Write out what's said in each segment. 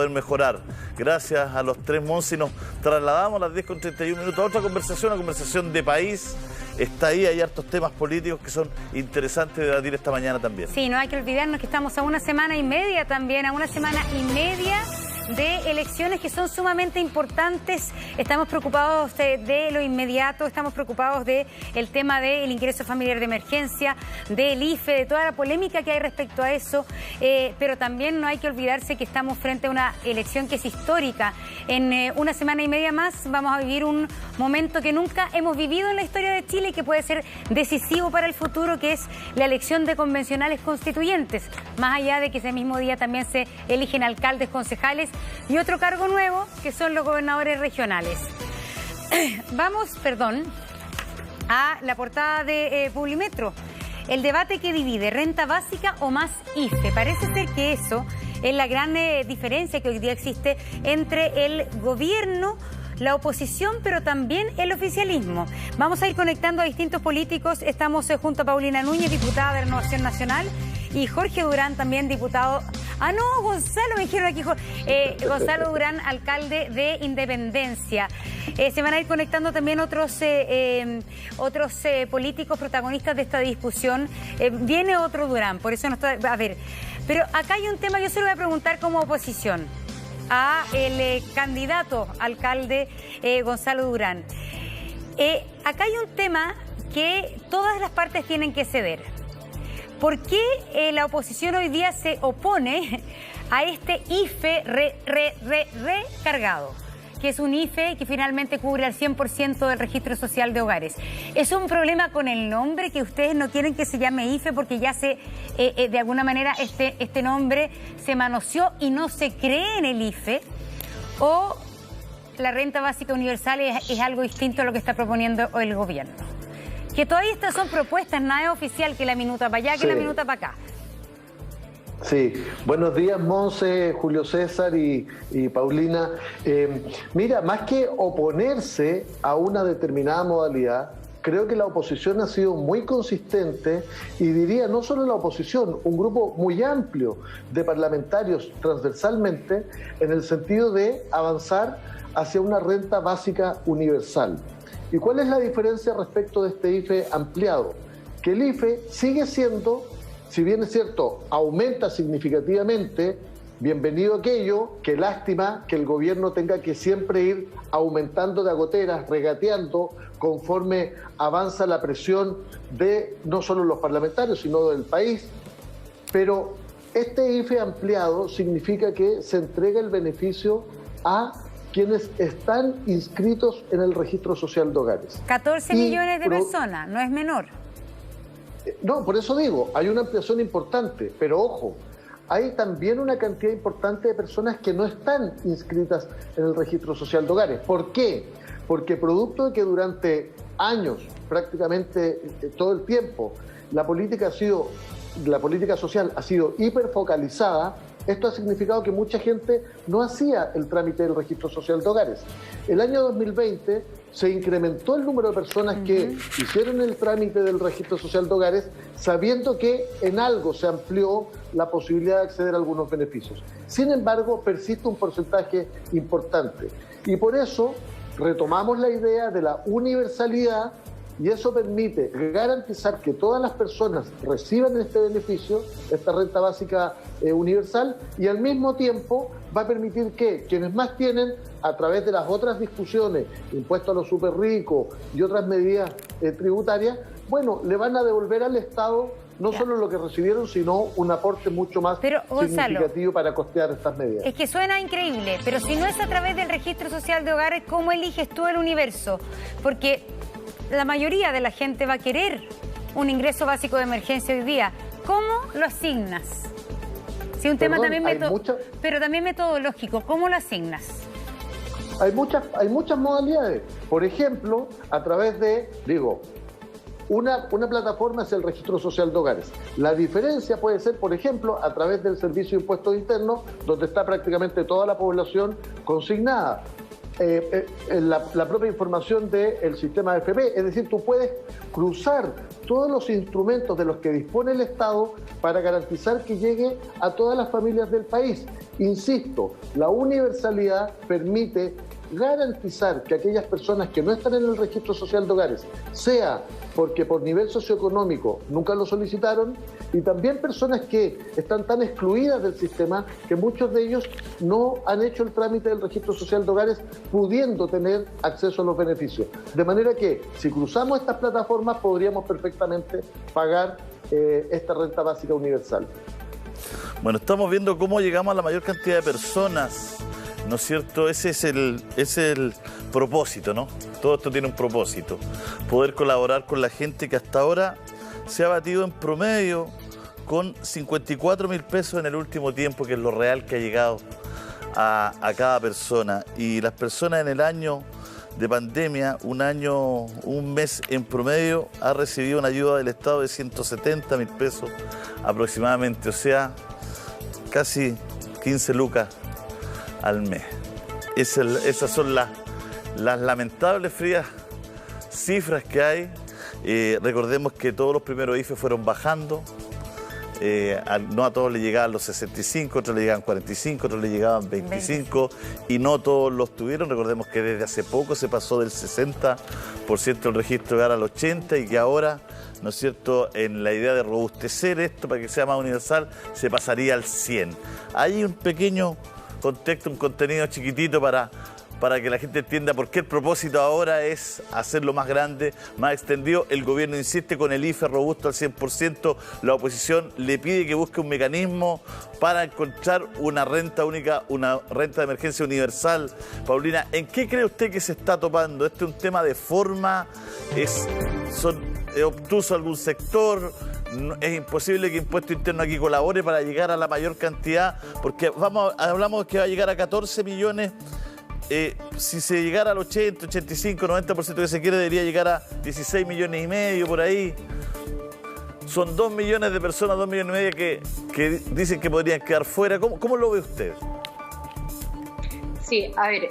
poder mejorar. Gracias a los tres Monsi nos trasladamos a las 10:31 a otra conversación, una conversación de país. Está ahí, hay hartos temas políticos que son interesantes de debatir esta mañana también. Sí, no hay que olvidarnos que estamos a una semana y media también, a una semana y media de elecciones que son sumamente importantes. Estamos preocupados de lo inmediato, estamos preocupados del tema del ingreso familiar de emergencia, del IFE, de toda la polémica que hay respecto a eso, pero también no hay que olvidarse que estamos frente a una elección que es histórica. En una semana y media más vamos a vivir un momento que nunca hemos vivido en la historia de Chile y que puede ser decisivo para el futuro, que es la elección de convencionales constituyentes, más allá de que ese mismo día también se eligen alcaldes, concejales y otro cargo nuevo, que son los gobernadores regionales. Vamos, a la portada de Publimetro. El debate que divide, renta básica o más IFE. Parece ser que eso es la gran diferencia que hoy día existe entre el gobierno, la oposición, pero también el oficialismo. Vamos a ir conectando a distintos políticos. Estamos junto a Paulina Núñez, diputada de Renovación Nacional, y Jorge Durán, también diputado. Ah, no, Gonzalo, me dijeron aquí. Gonzalo Durán, alcalde de Independencia. Se van a ir conectando también otros políticos protagonistas de esta discusión. Viene otro Durán, por eso no está... A ver, pero acá hay un tema, yo se lo voy a preguntar como oposición a el candidato alcalde Gonzalo Durán. Acá hay un tema que todas las partes tienen que ceder. ¿Por qué la oposición hoy día se opone a este IFE recargado? Que es un IFE que finalmente cubre al 100% del registro social de hogares. ¿Es un problema con el nombre, que ustedes no quieren que se llame IFE porque ya de alguna manera este nombre se manoseó y no se cree en el IFE? ¿O la renta básica universal es algo distinto a lo que está proponiendo el gobierno? Que todavía estas son propuestas, nada es oficial, que la minuta para allá, que la minuta para acá. Sí, buenos días, Monse, Julio César y Paulina. Mira, más que oponerse a una determinada modalidad, creo que la oposición ha sido muy consistente, y diría no solo la oposición, un grupo muy amplio de parlamentarios transversalmente, en el sentido de avanzar hacia una renta básica universal. ¿Y cuál es la diferencia respecto de este IFE ampliado? Que el IFE sigue siendo, si bien es cierto, aumenta significativamente, bienvenido aquello, qué lástima que el gobierno tenga que siempre ir aumentando de a goteras, regateando, conforme avanza la presión de no solo los parlamentarios, sino del país. Pero este IFE ampliado significa que se entrega el beneficio a quienes están inscritos en el registro social de hogares. 14 millones de personas, no es menor. No, por eso digo, hay una ampliación importante, pero ojo, hay también una cantidad importante de personas que no están inscritas en el registro social de hogares. ¿Por qué? Porque producto de que durante años, prácticamente todo el tiempo, la política social ha sido hiperfocalizada. Esto ha significado que mucha gente no hacía el trámite del registro social de hogares. El año 2020 se incrementó el número de personas que hicieron el trámite del registro social de hogares, sabiendo que en algo se amplió la posibilidad de acceder a algunos beneficios. Sin embargo, persiste un porcentaje importante. Y por eso retomamos la idea de la universalidad, y eso permite garantizar que todas las personas reciban este beneficio, esta renta básica universal, y al mismo tiempo va a permitir que quienes más tienen, a través de las otras discusiones, impuestos a los súper ricos y otras medidas tributarias, bueno, le van a devolver al Estado no solo lo que recibieron, sino un aporte mucho más significativo para costear estas medidas. Es que suena increíble, pero si no es a través del registro social de hogares, ¿cómo eliges tú el universo? Porque la mayoría de la gente va a querer un ingreso básico de emergencia hoy día. ¿Cómo lo asignas? Sí, un tema también pero también metodológico. ¿Cómo lo asignas? Hay muchas modalidades. Por ejemplo, a través de, una plataforma es el registro social de hogares. La diferencia puede ser, por ejemplo, a través del Servicio de Impuestos Internos, donde está prácticamente toda la población consignada. la propia información del sistema de AFP. Es decir, tú puedes cruzar todos los instrumentos de los que dispone el Estado para garantizar que llegue a todas las familias del país. Insisto, la universalidad permite garantizar que aquellas personas que no están en el registro social de hogares, sea porque por nivel socioeconómico nunca lo solicitaron, y también personas que están tan excluidas del sistema que muchos de ellos no han hecho el trámite del registro social de hogares pudiendo tener acceso a los beneficios. De manera que si cruzamos estas plataformas podríamos perfectamente pagar esta renta básica universal. Bueno, estamos viendo cómo llegamos a la mayor cantidad de personas, ¿no es cierto? Ese es el propósito, ¿no? Todo esto tiene un propósito. Poder colaborar con la gente que hasta ahora se ha batido en promedio con 54.000 pesos en el último tiempo, que es lo real que ha llegado a cada persona. Y las personas en el año de pandemia, un mes en promedio, ha recibido una ayuda del Estado de 170.000 pesos aproximadamente, o sea, casi 15 lucas al mes. Esas son las lamentables frías cifras que hay. Recordemos que todos los primeros IFE fueron bajando. No a todos le llegaban los 65, otros le llegaban 45, otros le llegaban 25 y no todos los tuvieron. Recordemos que desde hace poco se pasó del 60% del registro de hogar al 80% y que ahora, ¿no es cierto?, en la idea de robustecer esto para que sea más universal, se pasaría al 100%. Hay un pequeño contexto, un contenido chiquitito para que la gente entienda por qué el propósito ahora es hacerlo más grande, más extendido. El gobierno insiste con el IFE robusto al 100%, la oposición le pide que busque un mecanismo para encontrar una renta única, una renta de emergencia universal. Paulina, ¿en qué cree usted que se está topando? ¿Este es un tema de forma? ¿Es obtuso algún sector? Es imposible que Impuesto Interno aquí colabore para llegar a la mayor cantidad, porque hablamos que va a llegar a 14 millones. Si se llegara al 80, 85, 90% que se quiere, debería llegar a 16 millones y medio por ahí. Son 2 millones de personas, 2 millones y medio que dicen que podrían quedar fuera. ¿Cómo lo ve usted? Sí, a ver,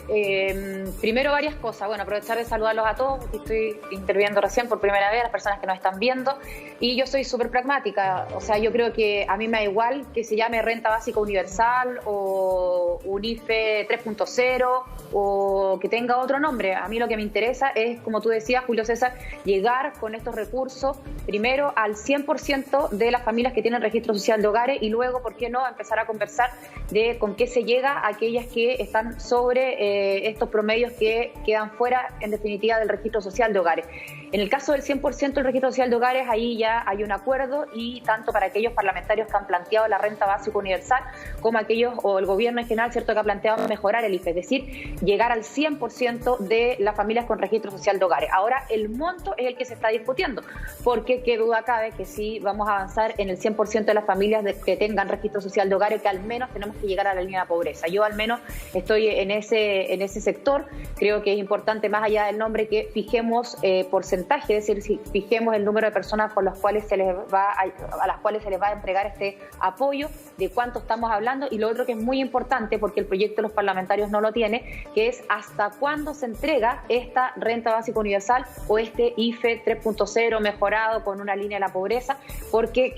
primero varias cosas. Bueno, aprovechar de saludarlos a todos, porque estoy interviniendo recién por primera vez, a las personas que nos están viendo, y yo soy súper pragmática. O sea, yo creo que a mí me da igual que se llame Renta Básica Universal o un IFE 3.0 o que tenga otro nombre. A mí lo que me interesa es, como tú decías, Julio César, llegar con estos recursos primero al 100% de las familias que tienen registro social de hogares y luego, ¿por qué no?, empezar a conversar de con qué se llega a aquellas que están sobre estos promedios que quedan fuera, en definitiva, del registro social de hogares. En el caso del 100% del registro social de hogares, ahí ya hay un acuerdo, y tanto para aquellos parlamentarios que han planteado la renta básica universal como aquellos, o el gobierno en general, cierto, que ha planteado mejorar el IFE, es decir, llegar al 100% de las familias con registro social de hogares. Ahora, el monto es el que se está discutiendo, porque qué duda cabe que sí vamos a avanzar en el 100% de las familias que tengan registro social de hogares, que al menos tenemos que llegar a la línea de pobreza. Yo al menos estoy en ese sector. Creo que es importante, más allá del nombre, que fijemos porcentaje, es decir, si fijemos el número de personas con las cuales a las cuales se les va a entregar este apoyo, de cuánto estamos hablando, y lo otro que es muy importante, porque el proyecto de los parlamentarios no lo tiene, que es hasta cuándo se entrega esta renta básica universal o este IFE 3.0 mejorado con una línea de la pobreza, porque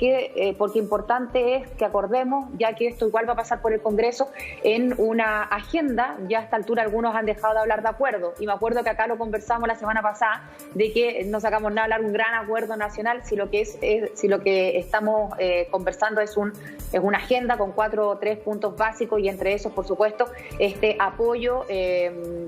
importante es que acordemos, ya que esto igual va a pasar por el Congreso, en una agenda. Ya a esta altura algunos han dejado de hablar de acuerdo, y me acuerdo que acá lo conversamos la semana pasada, de que no sacamos nada de hablar un gran acuerdo nacional, si lo que estamos conversando es una agenda con 4 o 3 puntos básicos, y entre esos, por supuesto, este apoyo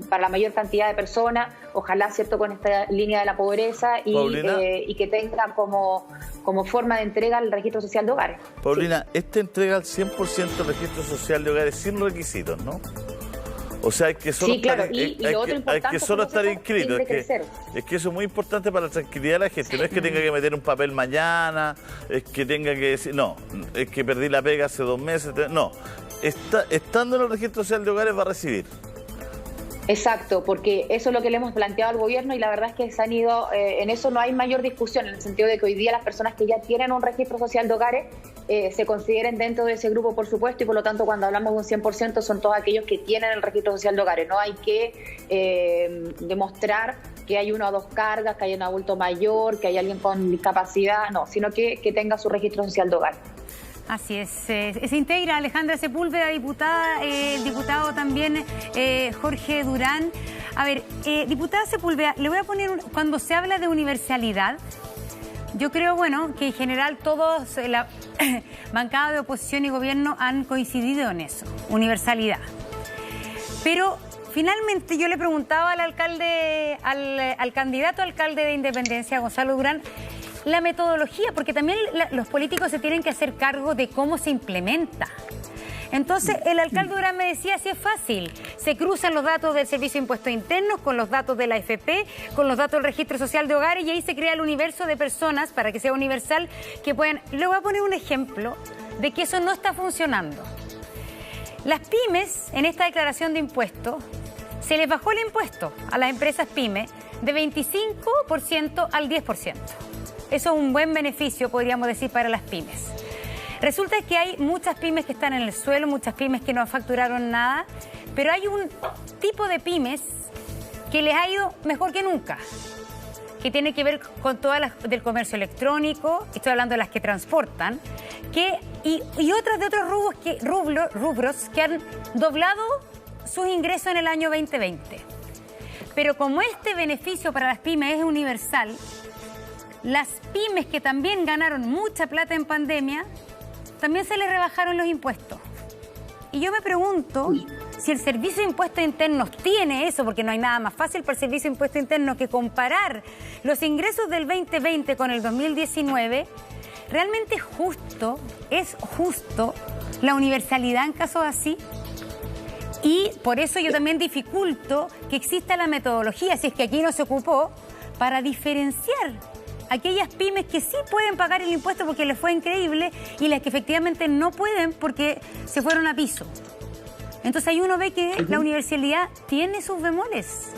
para la mayor cantidad de personas, ojalá, cierto, con esta línea de la pobreza, y que tenga como forma de entrega el registro social de hogares. Paulina, sí. Esta entrega al 100% del registro social de hogares sin requisitos, ¿no? O sea, hay que solo estar inscrito. Es que eso es muy importante para la tranquilidad de la gente. Sí. No es que tenga que meter un papel mañana, es que tenga que decir, no, es que perdí la pega hace 2 meses. No, estando en el registro social de hogares va a recibir. Exacto, porque eso es lo que le hemos planteado al gobierno, y la verdad es que se han ido, en eso no hay mayor discusión, en el sentido de que hoy día las personas que ya tienen un registro social de hogares se consideren dentro de ese grupo, por supuesto, y por lo tanto cuando hablamos de un 100% son todos aquellos que tienen el registro social de hogares. No hay que demostrar que hay una o dos cargas, que hay un adulto mayor, que hay alguien con discapacidad, no, sino que tenga su registro social de hogar. Así es. Se integra Alejandra Sepúlveda, diputada, el diputado también Jorge Durán. A ver, diputada Sepúlveda, le voy a poner, cuando se habla de universalidad, yo creo, bueno, que en general todos, la bancada de oposición y gobierno han coincidido en eso, universalidad. Pero finalmente yo le preguntaba al alcalde, al candidato alcalde de Independencia, Gonzalo Durán, la metodología, porque también los políticos se tienen que hacer cargo de cómo se implementa. Entonces, el alcalde Durán me decía, así es fácil, se cruzan los datos del Servicio de Impuestos Internos con los datos de la AFP, con los datos del Registro Social de Hogares, y ahí se crea el universo de personas, para que sea universal, que puedan... Le voy a poner un ejemplo de que eso no está funcionando. Las pymes, en esta declaración de impuestos, se les bajó el impuesto a las empresas pymes de 25% al 10%. Eso es un buen beneficio, podríamos decir, para las pymes. Resulta que hay muchas pymes que están en el suelo, muchas pymes que no facturaron nada, pero hay un tipo de pymes que les ha ido mejor que nunca, que tiene que ver con todas las del comercio electrónico, estoy hablando de las que transportan, y otras de otros rubros que han doblado sus ingresos en el año 2020. Pero como este beneficio para las pymes es universal, las pymes que también ganaron mucha plata en pandemia, también se les rebajaron los impuestos. Y yo me pregunto si el Servicio de Impuestos Internos tiene eso, porque no hay nada más fácil para el Servicio de Impuestos Internos que comparar los ingresos del 2020 con el 2019. ¿Realmente es justo la universalidad en casos así? Y por eso yo también dificulto que exista la metodología, si es que aquí no se ocupó, para diferenciar aquellas pymes que sí pueden pagar el impuesto porque les fue increíble y las que efectivamente no pueden porque se fueron a piso. Entonces ahí uno ve que la universalidad tiene sus bemoles.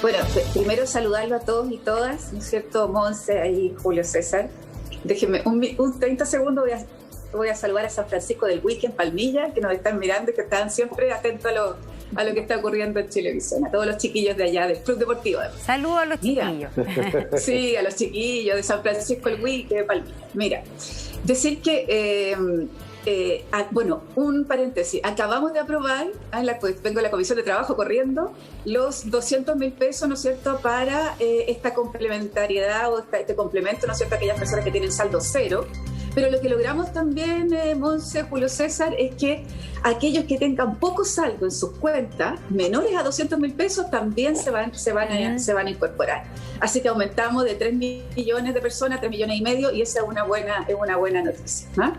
Bueno, primero saludarlo a todos y todas, ¿no es cierto? Monse y Julio César. Déjenme un 30 segundos, voy a saludar a San Francisco del Wiki en Palmilla, que nos están mirando y que están siempre atentos a lo que está ocurriendo en Chilevisión, a todos los chiquillos de allá del Club Deportivo. Saludos a los chiquillos. Sí, a los chiquillos de San Francisco del Wiki de Palmilla. Mira, decir que... bueno, un paréntesis. Acabamos de aprobar, vengo a la Comisión de Trabajo corriendo, los 200.000 pesos, ¿no es cierto?, para esta complementariedad o este complemento, ¿no es cierto?, a aquellas personas que tienen saldo cero. Pero lo que logramos también, Monse, Julio César, es que aquellos que tengan poco saldo en sus cuentas, menores a 200.000 pesos, también se van a incorporar. Así que aumentamos de 3 millones de personas a 3 millones y medio, y esa es una buena noticia, ¿no?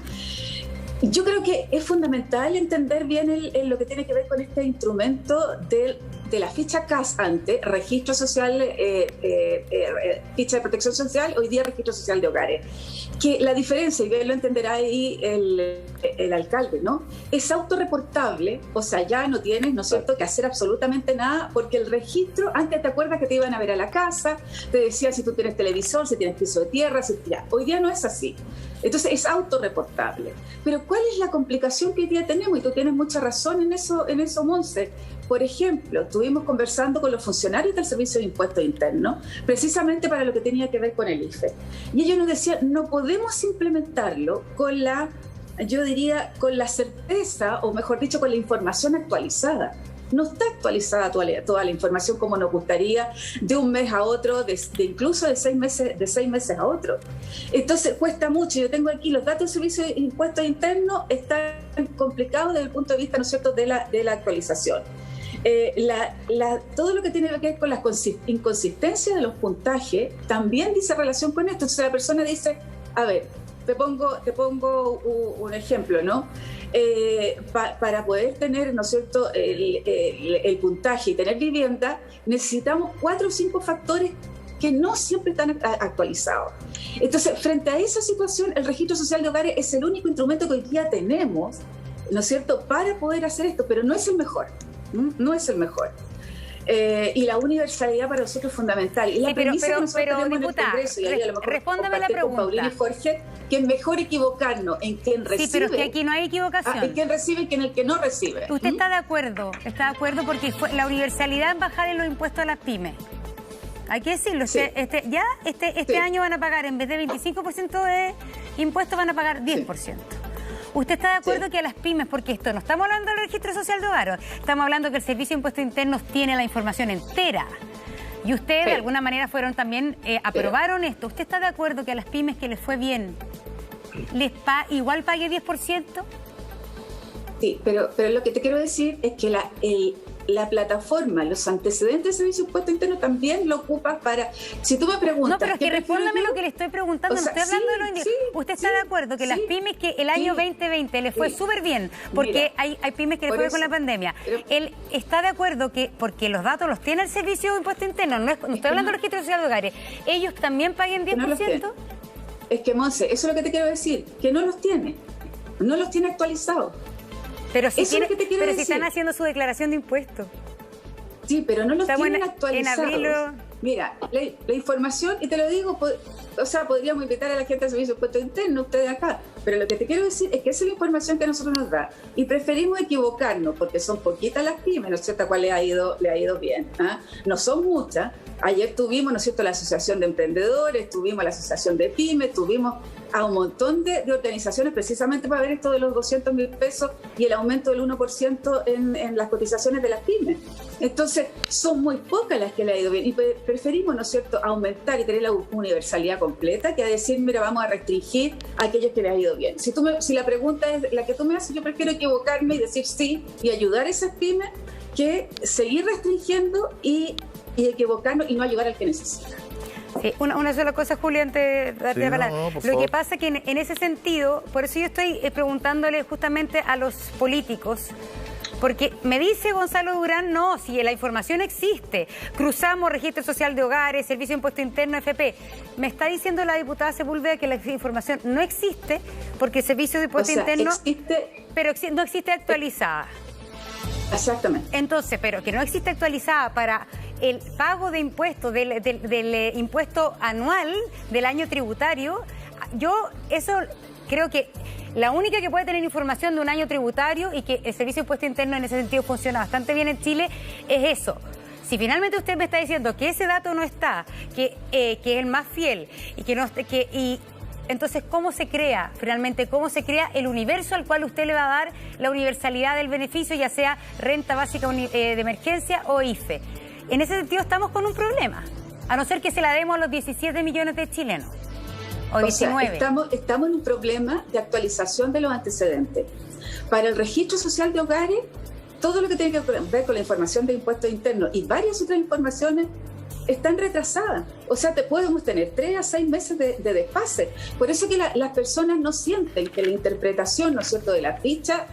Yo creo que es fundamental entender bien lo que tiene que ver con este instrumento de la ficha CAS antes, registro social, ficha de protección social, hoy día registro social de hogares. Que la diferencia, y bien lo entenderá ahí el alcalde, ¿no? Es autorreportable, o sea, ya no tienes, ¿no es cierto?, que hacer absolutamente nada, porque el registro, antes te acuerdas que te iban a ver a la casa, te decían si tú tienes televisor, si tienes piso de tierra, hoy día no es así. Entonces es autorreportable. Pero ¿cuál es la complicación que hoy día tenemos? Y tú tienes mucha razón en eso, Monse. Por ejemplo, estuvimos conversando con los funcionarios del Servicio de Impuestos Internos, precisamente para lo que tenía que ver con el IFE. Y ellos nos decían, no podemos implementarlo con la certeza, o mejor dicho, con la información actualizada. No está actualizada toda la información como nos gustaría, de un mes a otro, incluso de 6 meses a otro. Entonces cuesta mucho. Yo tengo aquí los datos del Servicio de Impuestos Internos, están complicados desde el punto de vista, ¿no es cierto?, de la actualización. Todo lo que tiene que ver con las inconsistencias de los puntajes también dice relación con esto. Entonces la persona dice, a ver, te pongo un ejemplo, ¿no? Para poder tener, ¿no es cierto?, el puntaje y tener vivienda, necesitamos 4 o 5 factores que no siempre están actualizados. Entonces, frente a esa situación, el registro social de hogares es el único instrumento que hoy día tenemos, ¿no es cierto?, para poder hacer esto, pero no es el mejor. No es el mejor. Y la universalidad para nosotros es fundamental. Y la premisa que nosotros tenemos en el Congreso, y ahí a lo mejor respóndame la pregunta. Con Paulina y Jorge, que es mejor equivocarnos en quien recibe. Sí, pero es que aquí no hay equivocación. En quien recibe que en el que no recibe. ¿Usted está de acuerdo? ¿Está de acuerdo? Porque la universalidad en bajar en los impuestos a las pymes. Hay que decirlo, sí. Este año van a pagar, en vez de 25% de impuestos, van a pagar 10%. Sí. ¿Usted está de acuerdo que a las pymes, porque esto no estamos hablando del registro social de hogar, estamos hablando que el Servicio de Impuestos Internos tiene la información entera? Y ustedes de alguna manera fueron también, aprobaron esto. ¿Usted está de acuerdo que a las pymes que les fue bien, igual pague 10%? Sí, pero lo que te quiero decir es que la plataforma, los antecedentes del Servicio de Impuestos Internos también lo ocupas para... Si tú me preguntas... No, pero es que respóndame lo que le estoy preguntando, no estoy hablando de lo individual. ¿Usted está de acuerdo que las pymes que el año 2020 les fue súper bien, porque hay pymes que les fue bien con la pandemia? Él está de acuerdo que, porque los datos los tiene el Servicio de Impuestos Internos, no estoy hablando del registro social de hogares, ellos también paguen 10%? Es que, Monse, eso es lo que te quiero decir, que no los tiene actualizados. Pero si están haciendo su declaración de impuestos. Sí, pero no los tienen actualizados. En abril Mira, la información, y te lo digo, podríamos invitar a la gente del Servicio de Impuestos Internos, ustedes acá, pero lo que te quiero decir es que esa es la información que a nosotros nos da. Y preferimos equivocarnos, porque son poquitas las pymes, ¿no es cierto?, a cuál le ha ido bien. No son muchas. Ayer tuvimos, ¿no es cierto?, la Asociación de Emprendedores, tuvimos la Asociación de Pymes, tuvimos a un montón de organizaciones precisamente para ver esto de los 200.000 pesos y el aumento del 1% en las cotizaciones de las pymes. Entonces, son muy pocas las que le ha ido bien y preferimos, ¿no es cierto?, aumentar y tener la universalidad completa que a decir, mira, vamos a restringir a aquellos que les ha ido bien. Si la pregunta es la que tú me haces, yo prefiero equivocarme y decir sí y ayudar a esas pymes que seguir restringiendo y equivocarnos y no ayudar al que necesita. Sí, una sola cosa, Julia, antes de darte la palabra. Lo que pasa es que en ese sentido, por eso yo estoy preguntándole justamente a los políticos, porque me dice Gonzalo Durán, no, si la información existe, cruzamos registro social de hogares, Servicio de Impuesto Interno, FP. Me está diciendo la diputada Sepúlveda que la información no existe porque el Servicio de Impuesto Interno existe, pero no existe actualizada. Exactamente. Entonces, pero que no existe actualizada para el pago de impuestos, del impuesto anual del año tributario, yo eso creo que la única que puede tener información de un año tributario y que el Servicio de Impuesto Interno en ese sentido funciona bastante bien en Chile es eso. Si finalmente usted me está diciendo que ese dato no está, que es el más fiel y que no y entonces, ¿cómo se crea finalmente? ¿Cómo se crea el universo al cual usted le va a dar la universalidad del beneficio, ya sea renta básica de emergencia o IFE? En ese sentido estamos con un problema, a no ser que se la demos a los 17 millones de chilenos, o 19. Sea, estamos en un problema de actualización de los antecedentes. Para el registro social de hogares, todo lo que tiene que ver con la información de impuestos internos y varias otras informaciones están retrasadas. O sea, podemos tener 3 a 6 meses de desfase. Por eso que las personas no sienten que la interpretación, ¿no es cierto?, de la ficha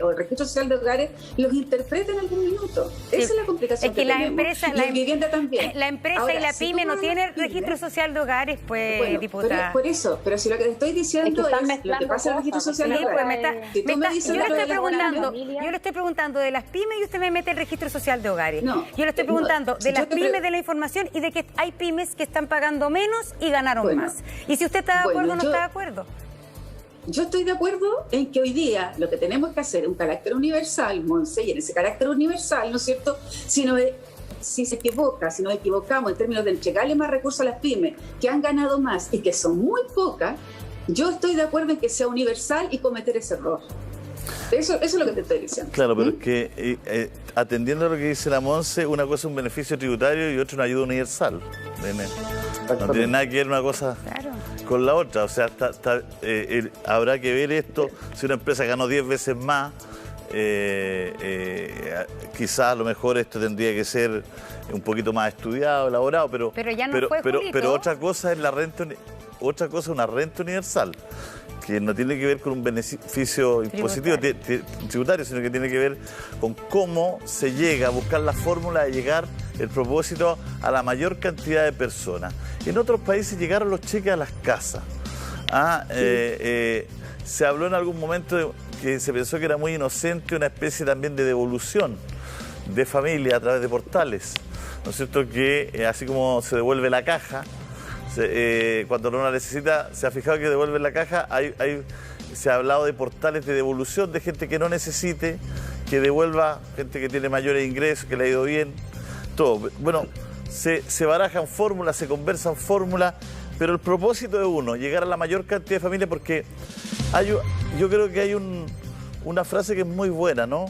o el registro social de hogares los interpreta en algún minuto. Sí. Esa es la complicación que tenemos. La vivienda también. La empresa ahora, y la pyme no tienen registro social de por bueno, diputada. Por eso, pero si lo que te estoy diciendo es lo que pasa en el registro social de hogares. Yo le estoy preguntando de las pymes y usted me mete el registro social de hogares. No, yo le estoy preguntando de las pymes, de la información y de que hay pymes que están pagando menos y ganaron más. Y si usted está de acuerdo o no está de acuerdo. Yo estoy de acuerdo en que hoy día lo que tenemos que hacer es un carácter universal, Monse, y en ese carácter universal, ¿no es cierto?, si nos equivocamos en términos de entregarle más recursos a las pymes que han ganado más y que son muy pocas, yo estoy de acuerdo en que sea universal y cometer ese error. Eso es lo que te estoy diciendo. Claro, pero es que atendiendo a lo que dice la Monse, una cosa es un beneficio tributario y otra una ayuda universal. No tiene nada que ver una cosa con la otra. O sea, habrá que ver esto. Si una empresa ganó 10 veces más, quizás a lo mejor esto tendría que ser un poquito más estudiado, elaborado, pero ya no fue, pero otra cosa es la renta, otra cosa es una renta universal, que no tiene que ver con un beneficio impositivo tributario, sino que tiene que ver con cómo se llega a buscar la fórmula de llegar el propósito a la mayor cantidad de personas. En otros países llegaron los cheques a las casas. Se habló en algún momento que se pensó que era muy inocente, una especie también de devolución de familia a través de portales, ¿no es cierto? Que así como se devuelve la caja, cuando uno la necesita, se ha fijado que devuelve la caja, se ha hablado de portales de devolución de gente que no necesite, que devuelva, gente que tiene mayores ingresos, que le ha ido bien, todo. Bueno, se barajan fórmulas, se conversan fórmulas, pero el propósito es uno, llegar a la mayor cantidad de familias, porque yo creo que hay una frase que es muy buena, ¿no?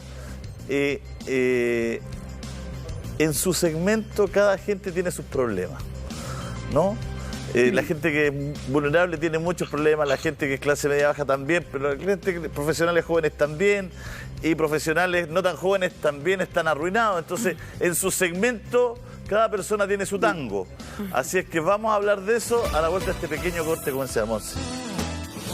En su segmento cada gente tiene sus problemas, ¿no? La gente que es vulnerable tiene muchos problemas, la gente que es clase media baja también, pero la gente profesionales jóvenes también, y profesionales no tan jóvenes también están arruinados. Entonces, en su segmento, cada persona tiene su tango. Así es que vamos a hablar de eso a la vuelta de este pequeño corte comercial, Monse.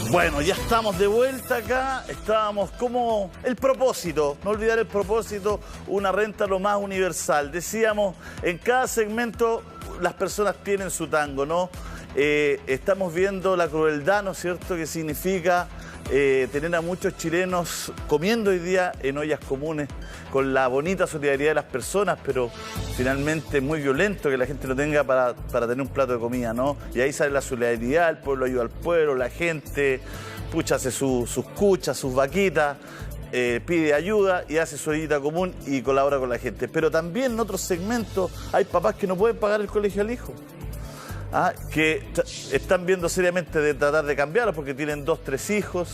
Bueno, ya estamos de vuelta acá, estábamos como el propósito, no olvidar el propósito, una renta lo más universal. Decíamos, en cada segmento las personas tienen su tango, ¿no? Estamos viendo la crueldad, ¿no es cierto?, que significa tener a muchos chilenos comiendo hoy día en ollas comunes, con la bonita solidaridad de las personas, pero finalmente muy violento que la gente lo tenga para tener un plato de comida, ¿no? Y ahí sale la solidaridad, el pueblo ayuda al pueblo, la gente, pucha, hace sus cuchas, sus vaquitas, pide ayuda y hace su ollita común y colabora con la gente. Pero también en otros segmentos hay papás que no pueden pagar el colegio al hijo. Que están viendo seriamente de tratar de cambiarlo porque tienen 2, 3 hijos.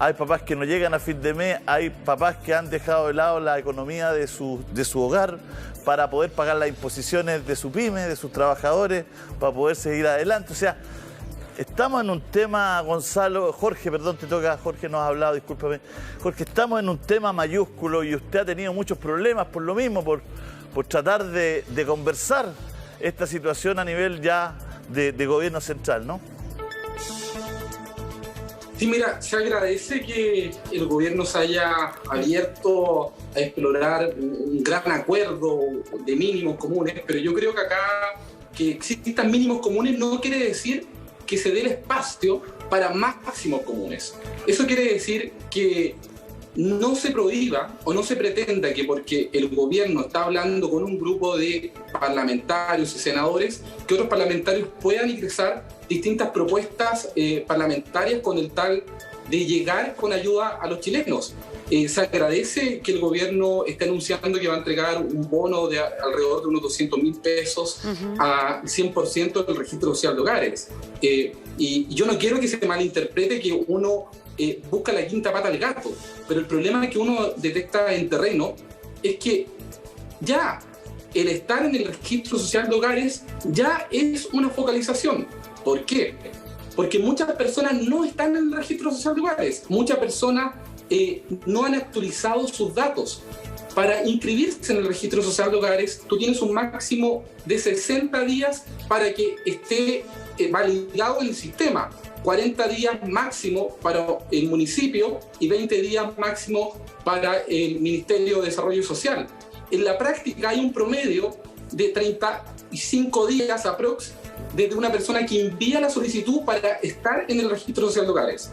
Hay papás que no llegan a fin de mes, hay papás que han dejado de lado la economía de su hogar para poder pagar las imposiciones de su pyme, de sus trabajadores, para poder seguir adelante. O sea, estamos en un tema, Gonzalo, Jorge, perdón, te toca, Jorge nos ha hablado, discúlpame. Jorge, estamos en un tema mayúsculo y usted ha tenido muchos problemas por lo mismo, por tratar de conversar esta situación a nivel ya de gobierno central, ¿no? Sí, mira, se agradece que el gobierno se haya abierto a explorar un gran acuerdo de mínimos comunes, pero yo creo que acá que existan mínimos comunes no quiere decir que se dé el espacio para máximos comunes. Eso quiere decir que no se prohíba o no se pretenda que porque el gobierno está hablando con un grupo de parlamentarios y senadores, que otros parlamentarios puedan ingresar distintas propuestas parlamentarias con el tal de llegar con ayuda a los chilenos. Se agradece que el gobierno esté anunciando que va a entregar un bono de alrededor de unos 200.000 pesos a 100% del registro social de hogares. Y yo no quiero que se malinterprete que uno busca la quinta pata al gato, pero el problema que uno detecta en terreno es que ya el estar en el registro social de hogares ya es una focalización. ¿Por qué? Porque muchas personas no están en el registro social de hogares, muchas personas no han actualizado sus datos. Para inscribirse en el registro social de hogares, tú tienes un máximo de 60 días para que esté validado en el sistema. 40 días máximo para el municipio y 20 días máximo para el Ministerio de Desarrollo Social. En la práctica hay un promedio de 35 días aprox desde una persona que envía la solicitud para estar en el registro social de hogares.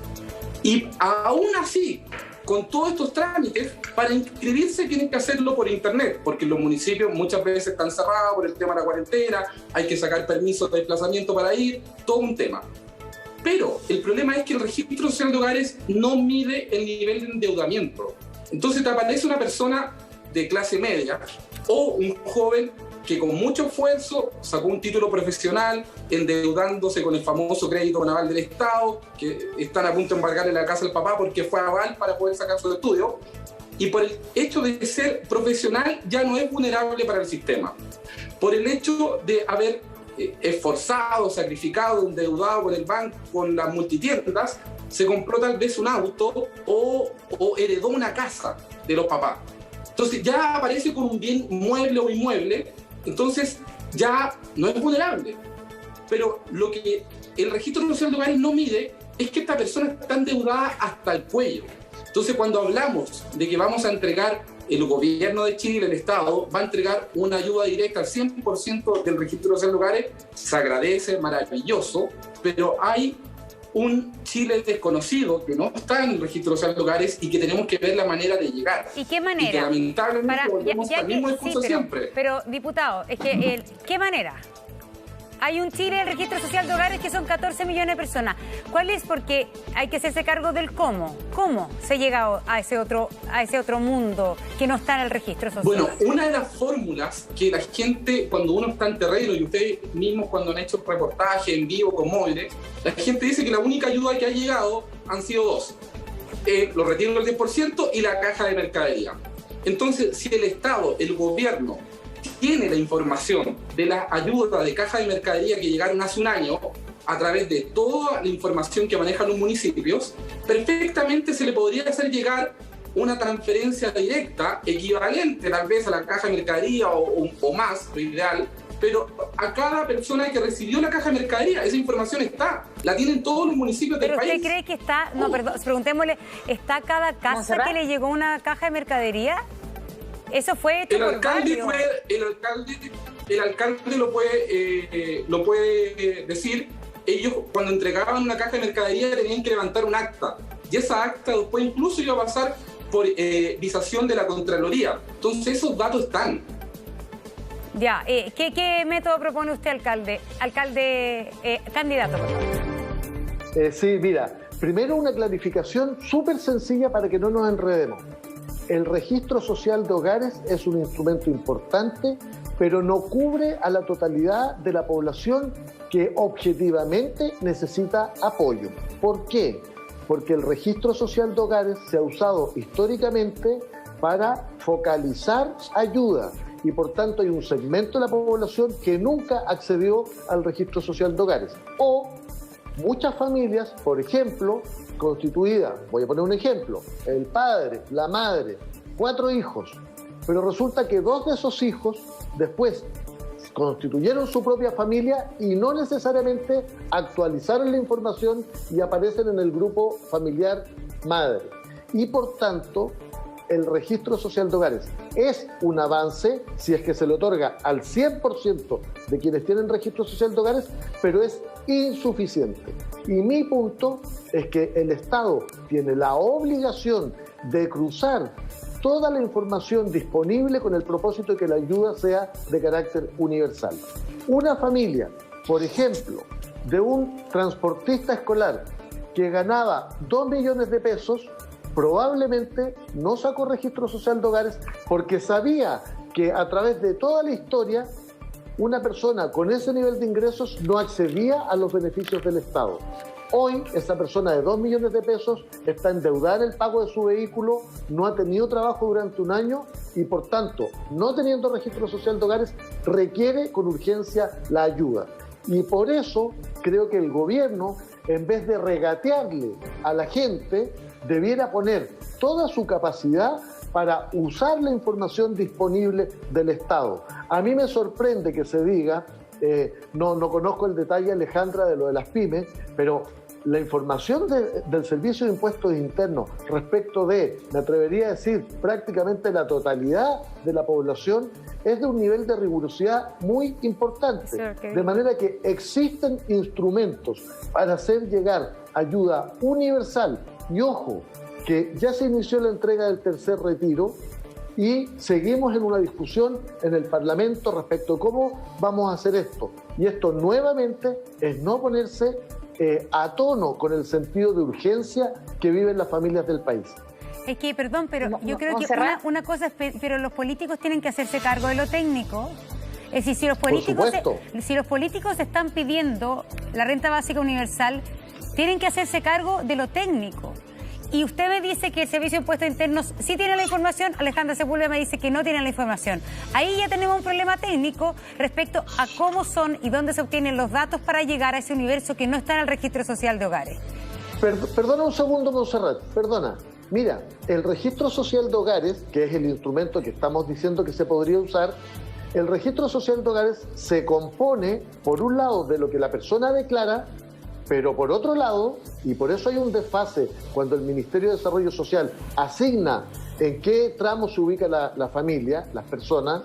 Y aún así, con todos estos trámites, para inscribirse tienen que hacerlo por internet, porque los municipios muchas veces están cerrados por el tema de la cuarentena, hay que sacar permisos de desplazamiento para ir, todo un tema. Pero el problema es que el registro social de hogares no mide el nivel de endeudamiento. Entonces te aparece una persona de clase media o un joven que con mucho esfuerzo sacó un título profesional, endeudándose con el famoso crédito con aval del Estado, que están a punto de embargarle la casa al papá porque fue aval para poder sacar su estudio, y por el hecho de ser profesional ya no es vulnerable para el sistema. Por el hecho de haber esforzado, sacrificado, endeudado con el banco, con las multitiendas, se compró tal vez un auto o heredó una casa de los papás. Entonces ya aparece con un bien mueble o inmueble, entonces ya no es vulnerable. Pero lo que el registro social de hogares no mide es que esta persona está endeudada hasta el cuello. Entonces cuando hablamos de que vamos a entregar, el gobierno de Chile, el Estado, va a entregar una ayuda directa al 100% del registro social de hogares, se agradece, maravilloso, pero hay un Chile desconocido que no está en el registro social de hogares y que tenemos que ver la manera de llegar. ¿Y qué manera? Y que lamentablemente volvemos al mismo discurso siempre. Pero, diputado, es que ¿qué manera? Hay un Chile en el registro social de hogares que son 14 millones de personas. ¿Cuál es? Porque hay que hacerse cargo del cómo. ¿Cómo se llega a ese otro mundo que no está en el registro social? Bueno, una de las fórmulas que la gente, cuando uno está en terreno, y ustedes mismos cuando han hecho reportaje en vivo con móviles, la gente dice que la única ayuda que ha llegado han sido dos. Los retiros del 10% y la caja de mercadería. Entonces, si el Estado, el gobierno, tiene la información de la ayuda de caja de mercadería que llegaron hace un año a través de toda la información que manejan los municipios, perfectamente se le podría hacer llegar una transferencia directa equivalente tal vez a la caja de mercadería o más, lo ideal, pero a cada persona que recibió la caja de mercadería. Esa información está, la tienen todos los municipios del país. ¿Pero usted cree que está, no, perdón, preguntémosle, ¿está cada casa que le llegó una caja de mercadería? Eso fue hecho el alcalde lo puede decir. Ellos cuando entregaban una caja de mercadería tenían que levantar un acta y esa acta después incluso iba a pasar por visación de la Contraloría. Entonces esos datos están. Ya, ¿qué método propone usted, candidato? Sí, mira, primero una clarificación súper sencilla para que no nos enredemos. El registro social de hogares es un instrumento importante, pero no cubre a la totalidad de la población que objetivamente necesita apoyo. ¿Por qué? Porque el registro social de hogares se ha usado históricamente para focalizar ayuda y por tanto hay un segmento de la población que nunca accedió al registro social de hogares. O muchas familias, por ejemplo, constituida, voy a poner un ejemplo, el padre, la madre, 4 hijos, pero resulta que 2 de esos hijos después constituyeron su propia familia y no necesariamente actualizaron la información y aparecen en el grupo familiar madre. Y por tanto, el registro social de hogares es un avance si es que se le otorga al 100% de quienes tienen registro social de hogares, pero es insuficiente. Y mi punto es que el Estado tiene la obligación de cruzar toda la información disponible con el propósito de que la ayuda sea de carácter universal. Una familia, por ejemplo, de un transportista escolar que ganaba 2 millones de pesos, probablemente no sacó registro social de hogares porque sabía que a través de toda la historia una persona con ese nivel de ingresos no accedía a los beneficios del Estado. Hoy, esa persona de 2 millones de pesos está endeudada en el pago de su vehículo, no ha tenido trabajo durante un año y, por tanto, no teniendo registro social de hogares, requiere con urgencia la ayuda. Y por eso creo que el gobierno, en vez de regatearle a la gente, debiera poner toda su capacidad para usar la información disponible del Estado. A mí me sorprende que se diga, no conozco el detalle, Alejandra, de lo de las pymes, pero la información del Servicio de Impuestos Internos respecto de, me atrevería a decir, prácticamente la totalidad de la población es de un nivel de rigurosidad muy importante. Sí, okay. De manera que existen instrumentos para hacer llegar ayuda universal. Y ojo, que ya se inició la entrega del tercer retiro y seguimos en una discusión en el Parlamento respecto a cómo vamos a hacer esto. Y esto nuevamente es no ponerse a tono con el sentido de urgencia que viven las familias del país. Es que, perdón, pero yo creo que una cosa es, pero los políticos tienen que hacerse cargo de lo técnico. Es decir, si los políticos están pidiendo la renta básica universal, tienen que hacerse cargo de lo técnico. Y usted me dice que el Servicio de Impuestos Internos sí tiene la información, Alejandra Sepúlveda me dice que no tiene la información. Ahí ya tenemos un problema técnico respecto a cómo son y dónde se obtienen los datos para llegar a ese universo que no está en el registro social de hogares. Perdona un segundo, Montserrat, perdona. Mira, el registro social de hogares, que es el instrumento que estamos diciendo que se podría usar, el registro social de hogares se compone, por un lado, de lo que la persona declara, pero por otro lado, y por eso hay un desfase cuando el Ministerio de Desarrollo Social asigna en qué tramo se ubica la familia, las personas,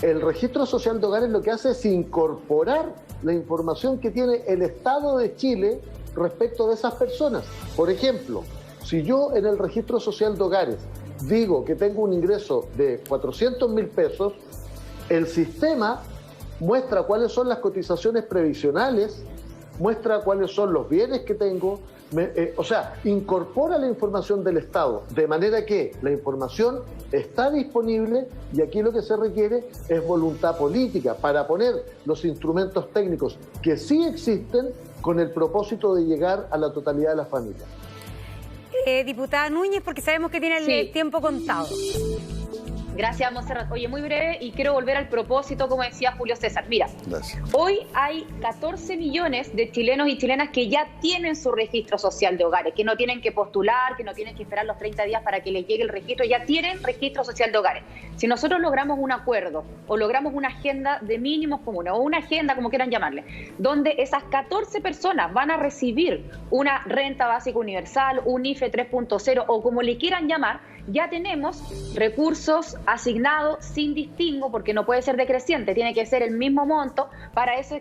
el registro social de hogares lo que hace es incorporar la información que tiene el Estado de Chile respecto de esas personas. Por ejemplo, si yo en el registro social de hogares digo que tengo un ingreso de 400.000 pesos, el sistema muestra cuáles son las cotizaciones previsionales, muestra cuáles son los bienes que tengo, o sea, incorpora la información del Estado, de manera que la información está disponible y aquí lo que se requiere es voluntad política para poner los instrumentos técnicos que sí existen con el propósito de llegar a la totalidad de las familias. Diputada Núñez, porque sabemos que tiene el tiempo contado. Gracias, Monserrat. Oye, muy breve y quiero volver al propósito, como decía Julio César. Mira, hoy hay 14 millones de chilenos y chilenas que ya tienen su registro social de hogares, que no tienen que postular, que no tienen que esperar los 30 días para que les llegue el registro, ya tienen registro social de hogares. Si nosotros logramos un acuerdo o logramos una agenda de mínimos comunes o una agenda, como quieran llamarle, donde esas 14 personas van a recibir una renta básica universal, un IFE 3.0 o como le quieran llamar, ya tenemos recursos asignados sin distingo, porque no puede ser decreciente, tiene que ser el mismo monto para esos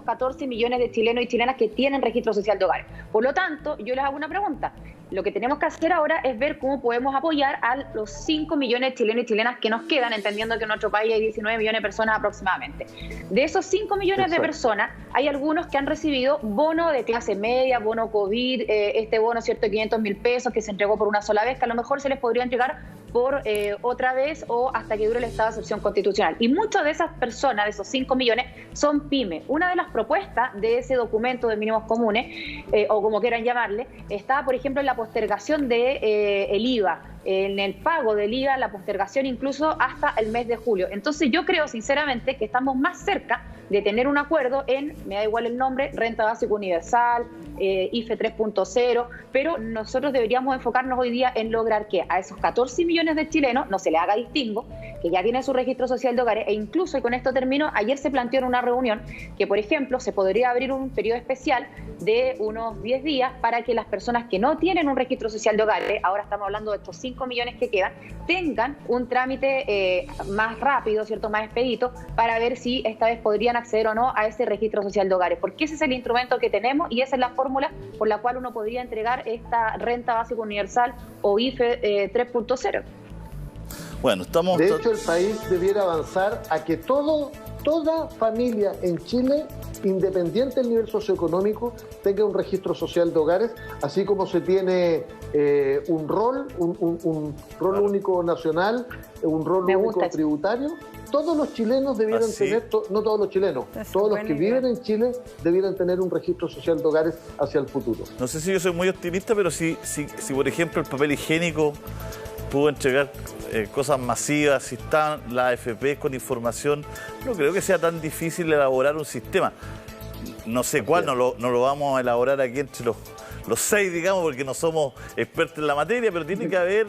14 millones de chilenos y chilenas que tienen registro social de hogares. Por lo tanto, yo les hago una pregunta. Lo que tenemos que hacer ahora es ver cómo podemos apoyar a los 5 millones de chilenos y chilenas que nos quedan, entendiendo que en nuestro país hay 19 millones de personas aproximadamente. De esos 5 millones de personas, hay algunos que han recibido bono de clase media, bono COVID, este bono, ¿cierto?, 500.000 pesos que se entregó por una sola vez, que a lo mejor se les podría entregar por otra vez o hasta que dure el estado de excepción constitucional. Y muchas de esas personas, de esos 5 millones, son pymes. Una de las propuestas de ese documento de mínimos comunes, o como quieran llamarle, está, por ejemplo, en la postergación de el IVA, en el pago del IVA, la postergación incluso hasta el mes de julio. Entonces yo creo sinceramente que estamos más cerca de tener un acuerdo en, me da igual el nombre, renta básica universal, IFE 3.0, pero nosotros deberíamos enfocarnos hoy día en lograr que a esos 14 millones de chilenos no se le haga distingo, que ya tienen su registro social de hogares, e incluso, y con esto termino, ayer se planteó en una reunión que, por ejemplo, se podría abrir un periodo especial de unos 10 días para que las personas que no tienen un registro social de hogares, ahora estamos hablando de estos 5 millones que quedan, tengan un trámite más rápido, ¿cierto?, más expedito, para ver si esta vez podrían acceder o no a ese registro social de hogares, porque ese es el instrumento que tenemos y esa es la fórmula por la cual uno podría entregar esta renta básica universal o IFE 3.0. Bueno, estamos... De hecho, el país debiera avanzar a que toda familia en Chile, independiente del nivel socioeconómico, tenga un registro social de hogares, así como se tiene un rol único nacional, un rol único tributario. Todos los chilenos debieran tener, no todos los chilenos, todos los que viven en Chile debieran tener un registro social de hogares hacia el futuro. No sé si yo soy muy optimista, pero si por ejemplo, el papel higiénico pudo entregar cosas masivas, si están las AFP con información, no creo que sea tan difícil elaborar un sistema. No sé cuál, no lo vamos a elaborar aquí entre los 6, digamos, porque no somos expertos en la materia, pero tiene que haber...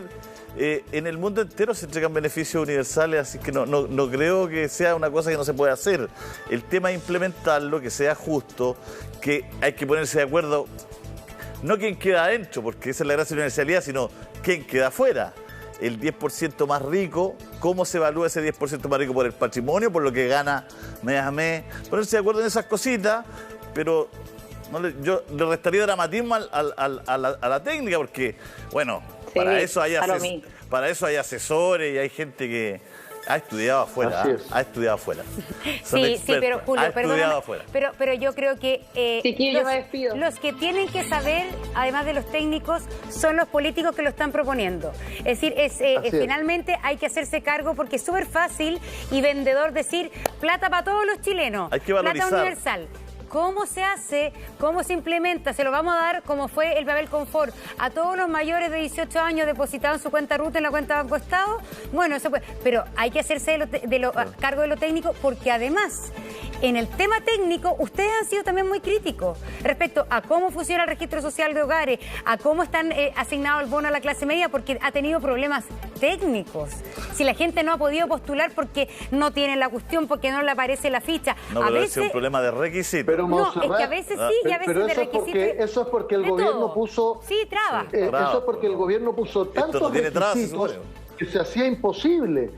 en el mundo entero se entregan beneficios universales, así que no creo que sea una cosa que no se pueda hacer. El tema es implementarlo, que sea justo, que hay que ponerse de acuerdo, no quién queda adentro, porque esa es la gracia de la universalidad, sino quién queda afuera. El 10% más rico, cómo se evalúa ese 10% más rico, por el patrimonio, por lo que gana mes a mes. Ponerse de acuerdo en esas cositas, pero yo le restaría dramatismo a la técnica, porque, bueno, sí, para eso hay asesores y hay gente que ha estudiado afuera. Sí, pero Julio, perdóname, pero yo creo que los que tienen que saber, además de los técnicos, son los políticos que lo están proponiendo. Es decir, finalmente hay que hacerse cargo, porque es súper fácil y vendedor decir plata para todos los chilenos, hay que valorizar. Plata universal. ¿Cómo se hace? ¿Cómo se implementa? ¿Se lo vamos a dar como fue el papel confort a todos los mayores de 18 años depositados en su cuenta ruta en la cuenta Banco Estado? Bueno, eso puede, pero hay que hacerse cargo de lo técnico, porque además, en el tema técnico, ustedes han sido también muy críticos respecto a cómo funciona el registro social de hogares, a cómo están asignados el bono a la clase media, porque ha tenido problemas técnicos. Si la gente no ha podido postular porque no tiene la cuestión, porque no le aparece la ficha. No, pero es un problema de requisitos. No, es que a veces sí y a veces de requisitos. Eso es porque el gobierno puso... Sí, trabas. Eso es porque el gobierno puso tantos requisitos... que se hacía imposible.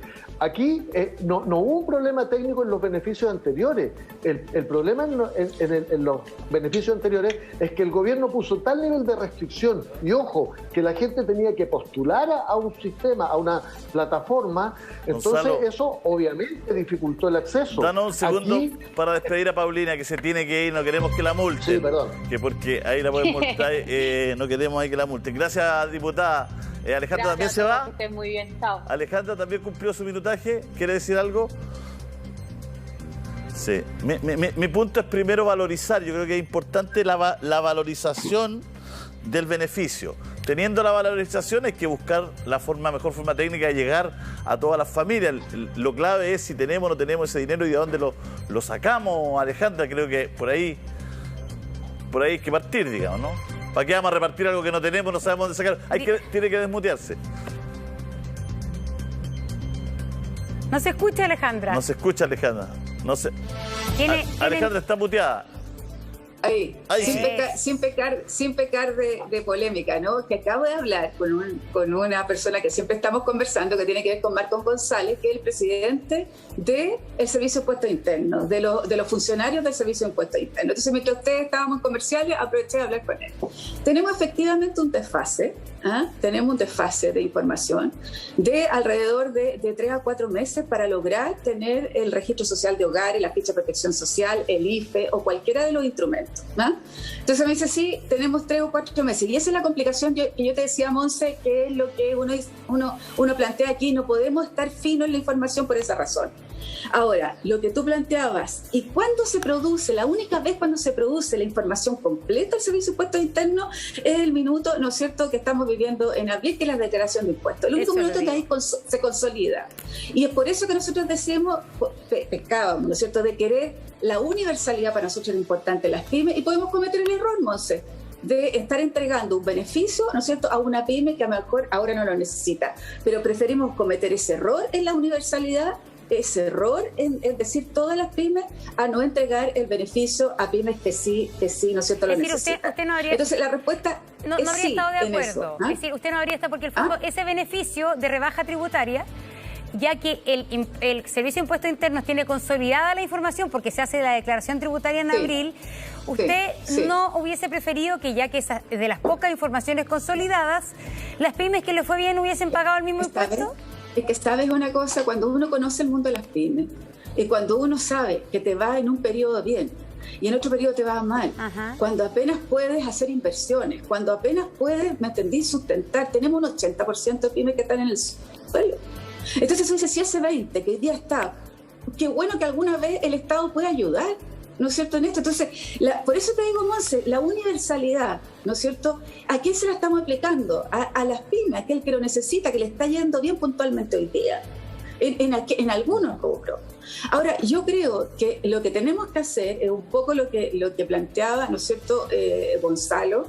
Aquí no hubo un problema técnico en los beneficios anteriores. El problema en los beneficios anteriores es que el gobierno puso tal nivel de restricción, y ojo, que la gente tenía que postular a un sistema, a una plataforma, entonces Gonzalo, eso obviamente dificultó el acceso. Danos un segundo Aquí, para despedir a Paulina, que se tiene que ir, no queremos que la multen. Sí, perdón. Que porque ahí la pueden multar, no queremos ahí que la multen. Gracias, diputada. Alejandra también se va. Que estén muy bien, chao. Alejandra también cumplió su minutaje. ¿Quiere decir algo? Sí. Mi punto es primero valorizar. Yo creo que es importante la valorización del beneficio. Teniendo la valorización hay que buscar la mejor forma técnica de llegar a todas las familias. Lo clave es si tenemos o no tenemos ese dinero y de dónde lo sacamos, Alejandra. Creo que por ahí hay que partir, digamos, ¿no? ¿Para qué vamos a repartir algo que no tenemos, no sabemos dónde sacar? Tiene que desmutearse. No se escucha, Alejandra. No se escucha, Alejandra. Alejandra está muteada. Ahí, Sí. sin pecar de polémica, ¿no? Que acabo de hablar con una persona que siempre estamos conversando, que tiene que ver con Marcos González, que es el presidente del Servicio de Impuestos Internos, de los funcionarios del Servicio de Impuestos Internos. Entonces, mientras ustedes estábamos en comerciales, aproveché de hablar con él. Tenemos efectivamente un desfase, tenemos un desfase de información de alrededor de 3 a 4 meses para lograr tener el registro social de hogares, la ficha de protección social, el IFE o cualquiera de los instrumentos. Entonces me dice, sí, tenemos 3 o 4 meses. Y esa es la complicación que yo te decía, Monse, que es lo que uno plantea aquí. No podemos estar finos en la información por esa razón. Ahora, lo que tú planteabas, ¿y cuándo se produce? La única vez cuando se produce la información completa del Servicio de Impuestos Internos es el minuto, ¿no es cierto?, que estamos viviendo en abril, que es la declaración de impuestos. El único minuto que ahí se consolida. Y es por eso que nosotros decíamos, pescábamos, ¿no es cierto?, de querer la universalidad. Para nosotros es importante las pymes, y podemos cometer el error, Monse, de estar entregando un beneficio, ¿no es cierto?, a una pyme que a lo mejor ahora no lo necesita. Pero preferimos cometer ese error en la universalidad, ese error en decir todas las pymes, a no entregar el beneficio a pymes que sí, ¿no es cierto?, lo necesitan. Usted no habría, entonces la respuesta no es habría sí estado de acuerdo. eso, Es decir, usted no habría estado, porque el fondo, ese beneficio de rebaja tributaria, ya que el Servicio de Impuestos Internos tiene consolidada la información porque se hace la declaración tributaria en abril, usted no hubiese preferido que, ya que esa, de las pocas informaciones consolidadas, las pymes que le fue bien hubiesen pagado el mismo impuesto? Es que sabes una cosa, cuando uno conoce el mundo de las pymes, y cuando uno sabe que te va en un periodo bien y en otro periodo te va mal, cuando apenas puedes hacer inversiones, cuando apenas puedes, ¿me entendí?, sustentar, tenemos un 80% de pymes que están en el suelo. Entonces tú dices, si ese 20 que hoy día está, qué bueno que alguna vez el Estado pueda ayudar, ¿no es cierto?, en esto. Entonces, por eso te digo, Monse, la universalidad, ¿no es cierto?, ¿a quién se la estamos aplicando? A las pymes, a aquel que lo necesita, que le está yendo bien puntualmente hoy día, en algunos rubros. Ahora, yo creo que lo que tenemos que hacer es un poco lo que planteaba, ¿no es cierto?, Gonzalo,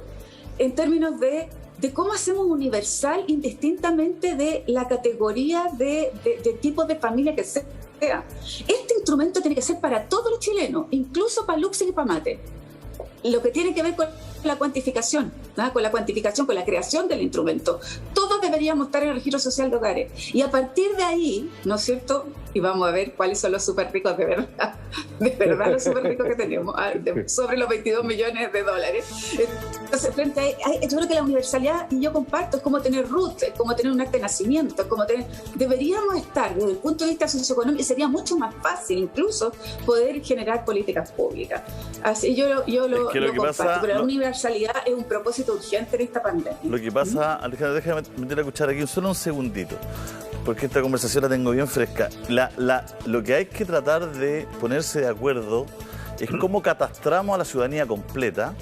en términos de cómo hacemos universal indistintamente de la categoría de tipo de familia que sea. Este instrumento tiene que ser para todos los chilenos, incluso para Luxi y para Mate. Lo que tiene que ver con la cuantificación, con la creación del instrumento. Todos deberíamos estar en el registro social de hogares. Y a partir de ahí, ¿no es cierto?, y vamos a ver cuáles son los súper ricos de verdad los súper ricos que tenemos, sobre los 22 millones de dólares. Entonces, frente a, yo creo que la universalidad, y yo comparto, es como tener RUT, es como tener un acta de nacimiento, es como deberíamos estar desde el punto de vista socioeconómico, y sería mucho más fácil incluso poder generar políticas públicas. Así yo lo comparto, pero la universalidad es un propósito urgente en esta pandemia. Lo que pasa, Alejandra, déjame meter la cuchara aquí solo un segundito, porque esta conversación la tengo bien fresca. Lo que hay que tratar de ponerse de acuerdo es cómo catastramos a la ciudadanía completa,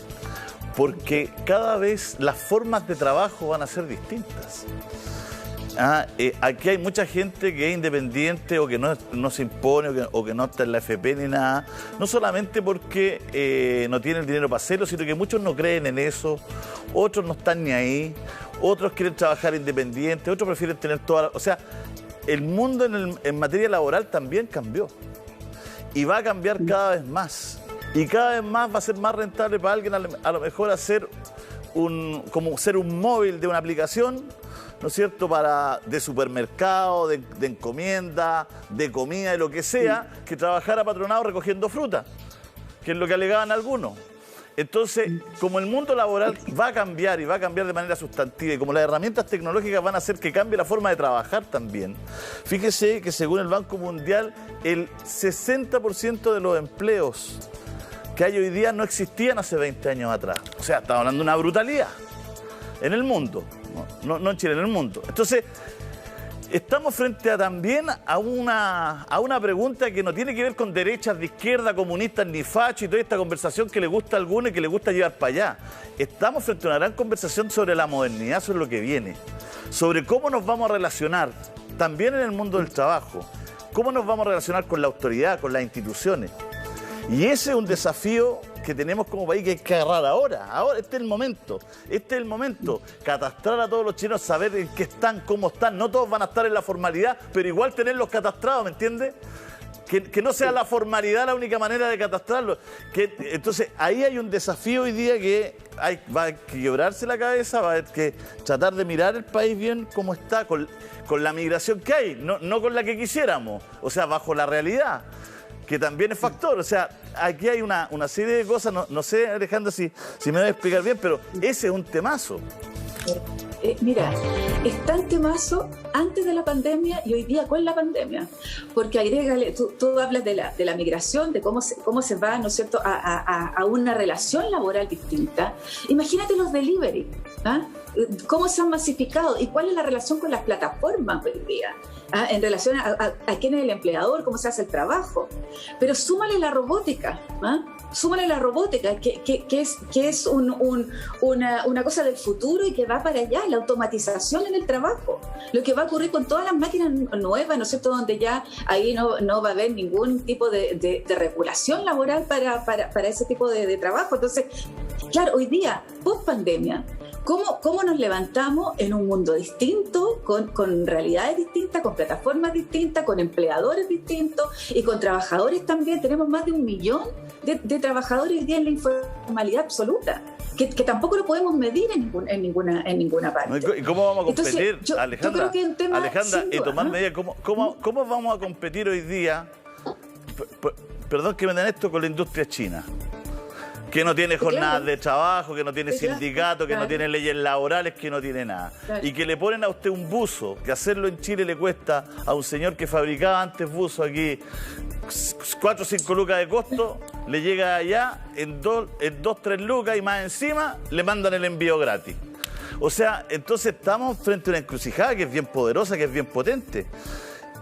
porque cada vez las formas de trabajo van a ser distintas. Aquí hay mucha gente que es independiente o que no se impone o que no está en la FP ni nada, no solamente porque no tienen el dinero para hacerlo, sino que muchos no creen en eso, otros no están ni ahí, otros quieren trabajar independiente, otros prefieren tener toda o sea, el mundo en materia laboral también cambió y va a cambiar cada vez más, y cada vez más va a ser más rentable para alguien a lo mejor hacer como ser un móvil de una aplicación ¿no es cierto?, de supermercado, de encomienda, de comida, de lo que sea, que trabajara patronado recogiendo fruta, que es lo que alegaban algunos. Entonces, como el mundo laboral va a cambiar y va a cambiar de manera sustantiva, y como las herramientas tecnológicas van a hacer que cambie la forma de trabajar también, fíjese que según el Banco Mundial, el 60% de los empleos que hay hoy día no existían hace 20 años atrás. O sea, estamos hablando de una brutalidad en el mundo, no en Chile, en el mundo. Entonces, estamos frente también a una pregunta que no tiene que ver con derechas, de izquierda, comunistas, ni fachos y toda esta conversación que le gusta a algunos y que le gusta llevar para allá. Estamos frente a una gran conversación sobre la modernidad, sobre lo que viene, sobre cómo nos vamos a relacionar también en el mundo del trabajo, cómo nos vamos a relacionar con la autoridad, con las instituciones. Y ese es un desafío que tenemos como país que hay que agarrar ahora. Este es el momento. Catastrar a todos los chilenos, saber en qué están, cómo están. No todos van a estar en la formalidad, pero igual tenerlos catastrados, ¿me entiendes? Que no sea la formalidad la única manera de catastrarlos. Entonces, ahí hay un desafío hoy día que va a quebrarse la cabeza, va a haber que tratar de mirar el país bien como está, con la migración que hay, no con la que quisiéramos, o sea, bajo la realidad, que también es factor. O sea, aquí hay una serie de cosas, no sé, Alejandra, si me voy a explicar bien, pero ese es un temazo. Mira, es tan temazo antes de la pandemia y hoy día con la pandemia, porque agrégale, tú hablas de la migración, de cómo se va, ¿no es cierto?, a una relación laboral distinta. Imagínate los delivery, ¿ah? Cómo se han masificado y cuál es la relación con las plataformas hoy día, ¿ah? En relación a quién es el empleador, cómo se hace el trabajo. Pero súmale la robótica, ¿ah? Súmale la robótica, que es una cosa del futuro y que va para allá, la automatización en el trabajo. Lo que va a ocurrir con todas las máquinas nuevas, ¿no es cierto?, donde ya ahí no va a haber ningún tipo de regulación laboral para ese tipo de trabajo. Entonces, claro, hoy día, post pandemia, ¿cómo nos levantamos en un mundo distinto, con realidades distintas, con plataformas distintas, con empleadores distintos y con trabajadores también? Tenemos más de 1 millón de trabajadores hoy día en la informalidad absoluta, que tampoco lo podemos medir en ninguna parte. ¿Y cómo vamos a competir, entonces, Alejandra? Yo creo que es un tema Alejandra, y tomar duda, medidas, ¿cómo vamos a competir hoy día, perdón que me den esto, con la industria china? Que no tiene jornadas de trabajo, que no tiene sindicato, que no tiene leyes laborales, que no tiene nada. Claro. Y que le ponen a usted un buzo, que hacerlo en Chile le cuesta a un señor que fabricaba antes buzo aquí 4 o 5 lucas de costo, le llega allá en 2, 3 lucas y más encima le mandan el envío gratis. O sea, entonces estamos frente a una encrucijada que es bien poderosa, que es bien potente.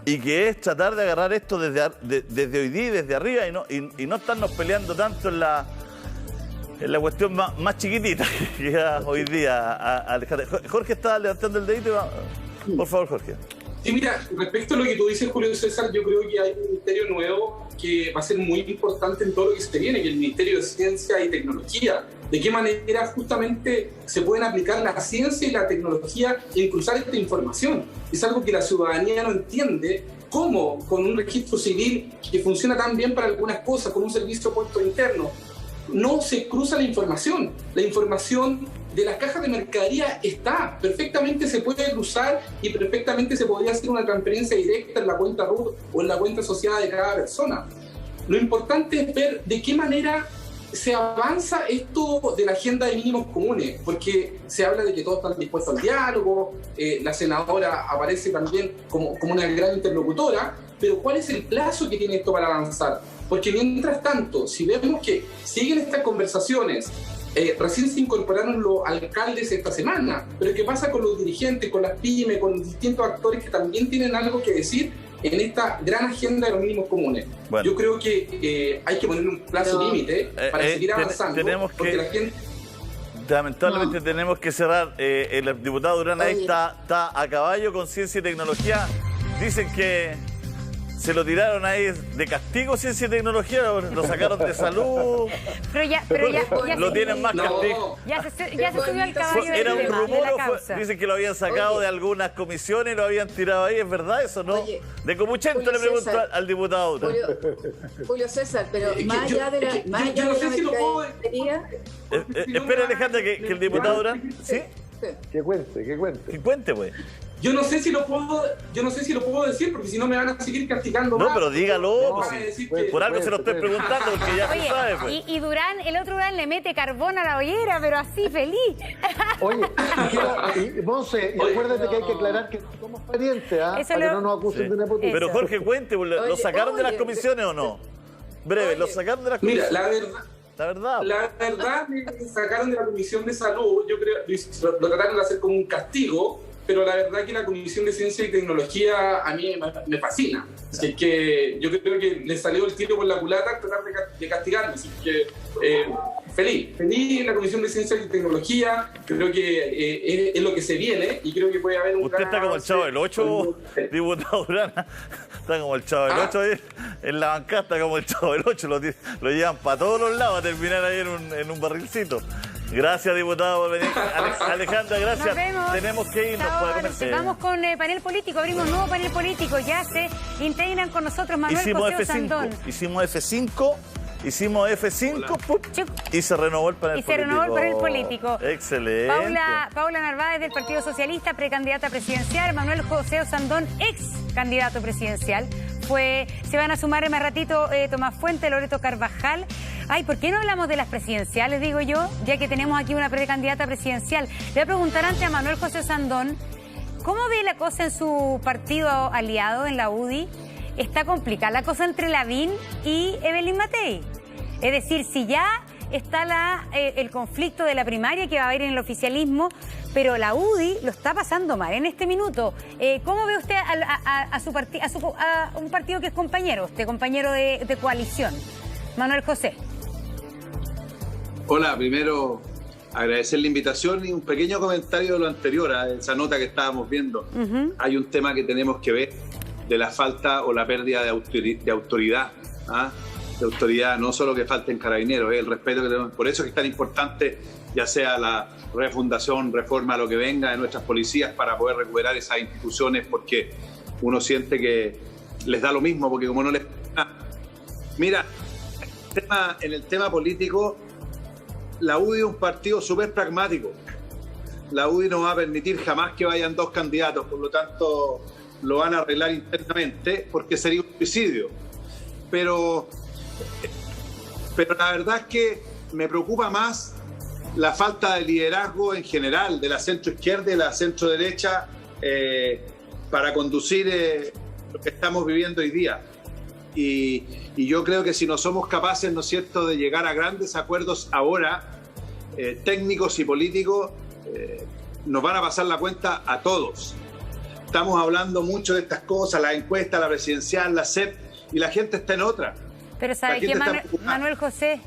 Y que es tratar de agarrar esto desde hoy día y desde arriba y no estarnos peleando tanto en la cuestión más chiquitita que queda hoy día, Alejandra. Jorge está levantando el dedito. Por favor, Jorge. Sí, mira, respecto a lo que tú dices, Julio César, yo creo que hay un ministerio nuevo que va a ser muy importante en todo lo que se viene, que es el Ministerio de Ciencia y Tecnología. De qué manera justamente se pueden aplicar la ciencia y la tecnología en cruzar esta información. Es algo que la ciudadanía no entiende. ¿Cómo? Con un registro civil que funciona tan bien para algunas cosas, con un servicio puesto interno, no se cruza la información. La información de las cajas de mercadería está, perfectamente se puede cruzar y perfectamente se podría hacer una transferencia directa en la cuenta RUT o en la cuenta asociada de cada persona. Lo importante es ver de qué manera se avanza esto de la agenda de mínimos comunes, porque se habla de que todos están dispuestos al diálogo, la senadora aparece también como una gran interlocutora, pero ¿cuál es el plazo que tiene esto para avanzar? Porque mientras tanto, si vemos que siguen estas conversaciones, recién se incorporaron los alcaldes esta semana, pero ¿qué pasa con los dirigentes, con las pymes, con los distintos actores que también tienen algo que decir en esta gran agenda de los mínimos comunes? Bueno, yo creo que hay que ponerle un plazo límite para seguir avanzando, porque la gente... Lamentablemente tenemos que cerrar. El diputado Durán ahí está a caballo con ciencia y tecnología. Dicen que se lo tiraron ahí de castigo, ciencia y tecnología, lo sacaron de salud. Pero ya lo tienen más castigo. Ya se subió al caballo. Era un rumor, dicen que lo habían sacado de algunas comisiones y lo habían tirado ahí. ¿Es verdad eso, no? De Comuchento le pregunto al diputado. Julio César, pero más allá de la mercadería... Espera, Alejandra, que el diputado Durán... ¿Sí? Que cuente. Que cuente, pues. Yo no sé si lo puedo decir, porque si no me van a seguir castigando No, más. pero dígalo. No, pues, van a decir pues, que- por algo se lo estoy preguntando, porque ya se sabe, pues. Oye, y Durán, el otro Durán le mete carbón a la hoguera, pero así, feliz. Oye, y Monse, y Oye, acuérdate que hay que no. aclarar que somos parientes, ¿ah? Eso Para que lo- no nos acusen Sí. de nepotismo. Pero Jorge, cuente, pues, ¿lo Oye, sacaron de las oye. comisiones o no? Breve, ¿lo Oye. sacaron de las Mira, comisiones? la verdad, La verdad. la verdad me sacaron de la Comisión de Salud, yo creo, lo trataron de hacer como un castigo, pero la verdad que la Comisión de Ciencia y Tecnología a mí me fascina. Así que yo creo que le salió el tiro por la culata al tratar de castigarme. Así que feliz en la Comisión de Ciencia y Tecnología, creo que es lo que se viene y creo que puede haber un Usted está como el Chavo del 8, diputado Durán. Está como el Chavo del 8 ahí, en la bancada, está como el Chavo del 8. Lo llevan para todos los lados a terminar ahí en un barrilcito. Gracias, diputado, por venir. Alejandra, gracias. Nos vemos. Tenemos que irnos Chao, para comer. vamos con panel político, abrimos nuevo panel político. Ya se integran con nosotros Manuel José Osandón. Hicimos F5, ¡pup! y se renovó el panel político. Excelente. Paula Narváez del Partido Socialista, precandidata presidencial. Manuel José Osandón, ex candidato presidencial. Se van a sumar en más ratito Tomás Fuente, Loreto Carvajal. Ay, ¿por qué no hablamos de las presidenciales, digo yo? Ya que tenemos aquí una precandidata presidencial. Le voy a preguntar antes a Manuel José Osandón, ¿cómo ve la cosa en su partido aliado, en la UDI? Está complicada la cosa entre Lavín y Evelyn Matei. Es decir, si ya está el conflicto de la primaria que va a haber en el oficialismo, pero la UDI lo está pasando mal en este minuto. ¿Cómo ve usted a un partido que es compañero de coalición? Manuel José. Hola, primero agradecer la invitación y un pequeño comentario de lo anterior, a esa nota que estábamos viendo. Hay un tema que tenemos que ver de la falta o la pérdida de autoridad. De autoridad, no solo que falten carabineros, el respeto que tenemos. Por eso es que es tan importante, ya sea la refundación, reforma, lo que venga de nuestras policías para poder recuperar esas instituciones, porque uno siente que les da lo mismo, porque como no les... Mira, en el tema político, la UDI es un partido súper pragmático. La UDI no va a permitir jamás que vayan dos candidatos, por lo tanto lo van a arreglar internamente porque sería un suicidio. Pero la verdad es que me preocupa más la falta de liderazgo en general de la centroizquierda y la centroderecha para conducir lo que estamos viviendo hoy día. Y yo creo que si no somos capaces, ¿no es cierto?, de llegar a grandes acuerdos ahora, técnicos y políticos, nos van a pasar la cuenta a todos. Estamos hablando mucho de estas cosas, la encuesta, la presidencial, la CEP, y la gente está en otra. Pero ¿sabe qué, Manuel José?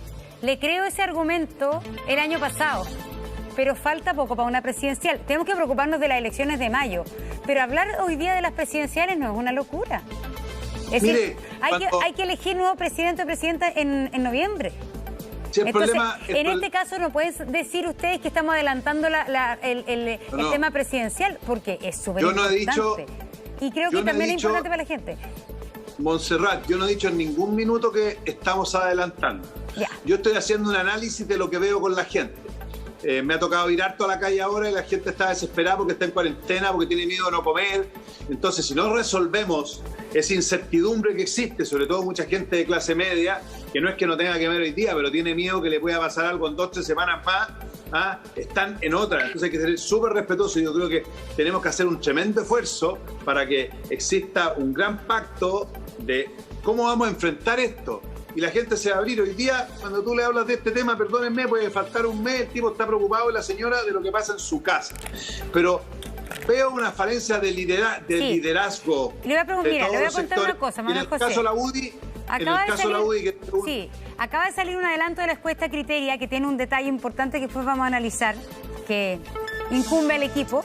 Le creo ese argumento el año pasado, pero falta poco para una presidencial. Tenemos que preocuparnos de las elecciones de mayo, pero hablar hoy día de las presidenciales no es una locura. Es decir, hay que elegir nuevo presidente o presidenta en noviembre. Sí, entonces, en este caso no pueden decir ustedes que estamos adelantando el tema presidencial, porque es súper importante. Y creo que también es importante para la gente. Montserrat, yo no he dicho en ningún minuto que estamos adelantando. Ya. Yo estoy haciendo un análisis de lo que veo con la gente. Me ha tocado ir harto a la calle ahora y la gente está desesperada porque está en cuarentena, porque tiene miedo de no comer. Entonces, si no resolvemos esa incertidumbre que existe, sobre todo mucha gente de clase media, que no es que no tenga que comer hoy día, pero tiene miedo que le pueda pasar algo en 2 o 3 semanas más, están en otra. Entonces hay que ser súper respetuosos y yo creo que tenemos que hacer un tremendo esfuerzo para que exista un gran pacto de cómo vamos a enfrentar esto. Y la gente se va a abrir. Hoy día, cuando tú le hablas de este tema, perdónenme, puede faltar un mes, el tipo está preocupado y la señora de lo que pasa en su casa. Pero veo una falencia de liderazgo. Le voy a contar una cosa, Manuel José. En el caso de la UDI, acaba de salir un adelanto de la encuesta Criteria que tiene un detalle importante que después vamos a analizar, que incumbe al equipo.